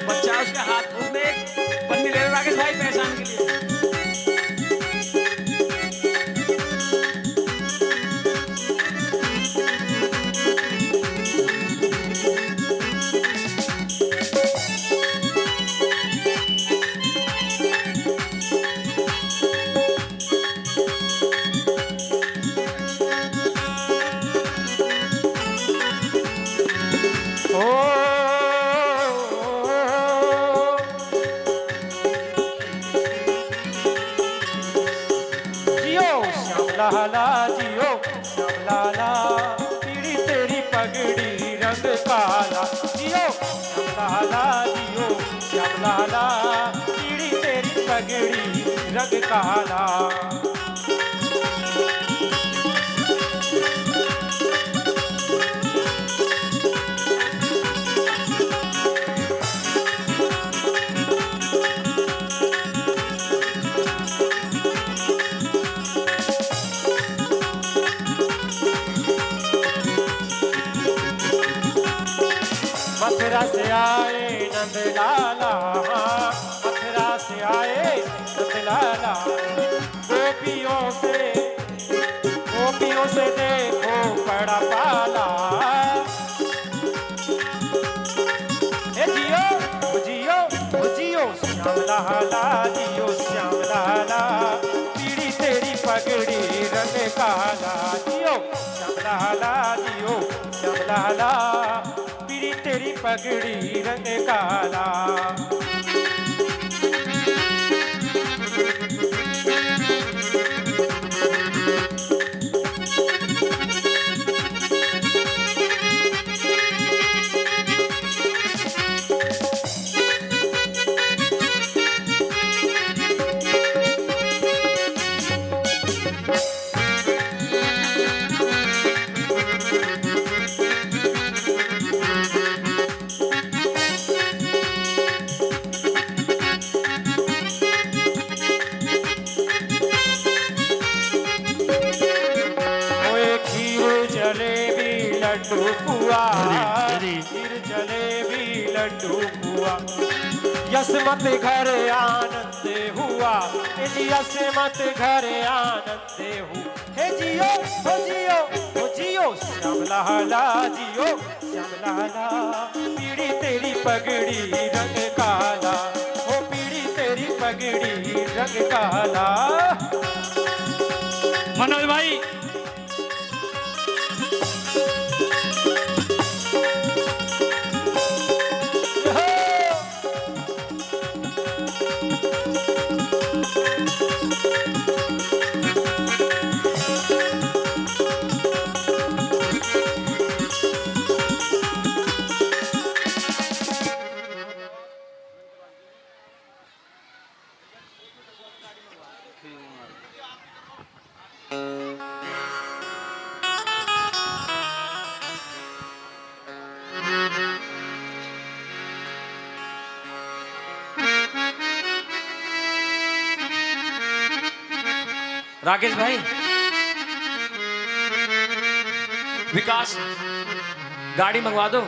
बच्चा उसका हाथ फूक दे। लाला पीड़ी तेरी पगड़ी रंग काला जियो श्याम लाला जियो श्याम लाला पीड़ी तेरी पगड़ी रंग काला मथुरा से आए नंद लाला मथुरा से आए नंद लाला गोपियों से देखो बड़ा पाला ए जियो ओ जियो ओ जियो श्याम लाला जियो श्याम लाला पीड़ी तेरी पगड़ी रंग काला जियो श्याम लाला जियो श्याम लाला पीड़ी तेरी पगड़ी रंग काला लड्डू पुआ खीर जलेबी लड्डू पुआ यसमत घर आनंद हुआ यसमत घर आनंद हु हे जियो हो जियो हो जियो श्याम लाला जियो श्याम लाला पीड़ी तेरी पगड़ी रंग काला हो पीड़ी तेरी पगड़ी रंग काला मनोज भाई राकेश भाई विकास गाड़ी मंगवा दो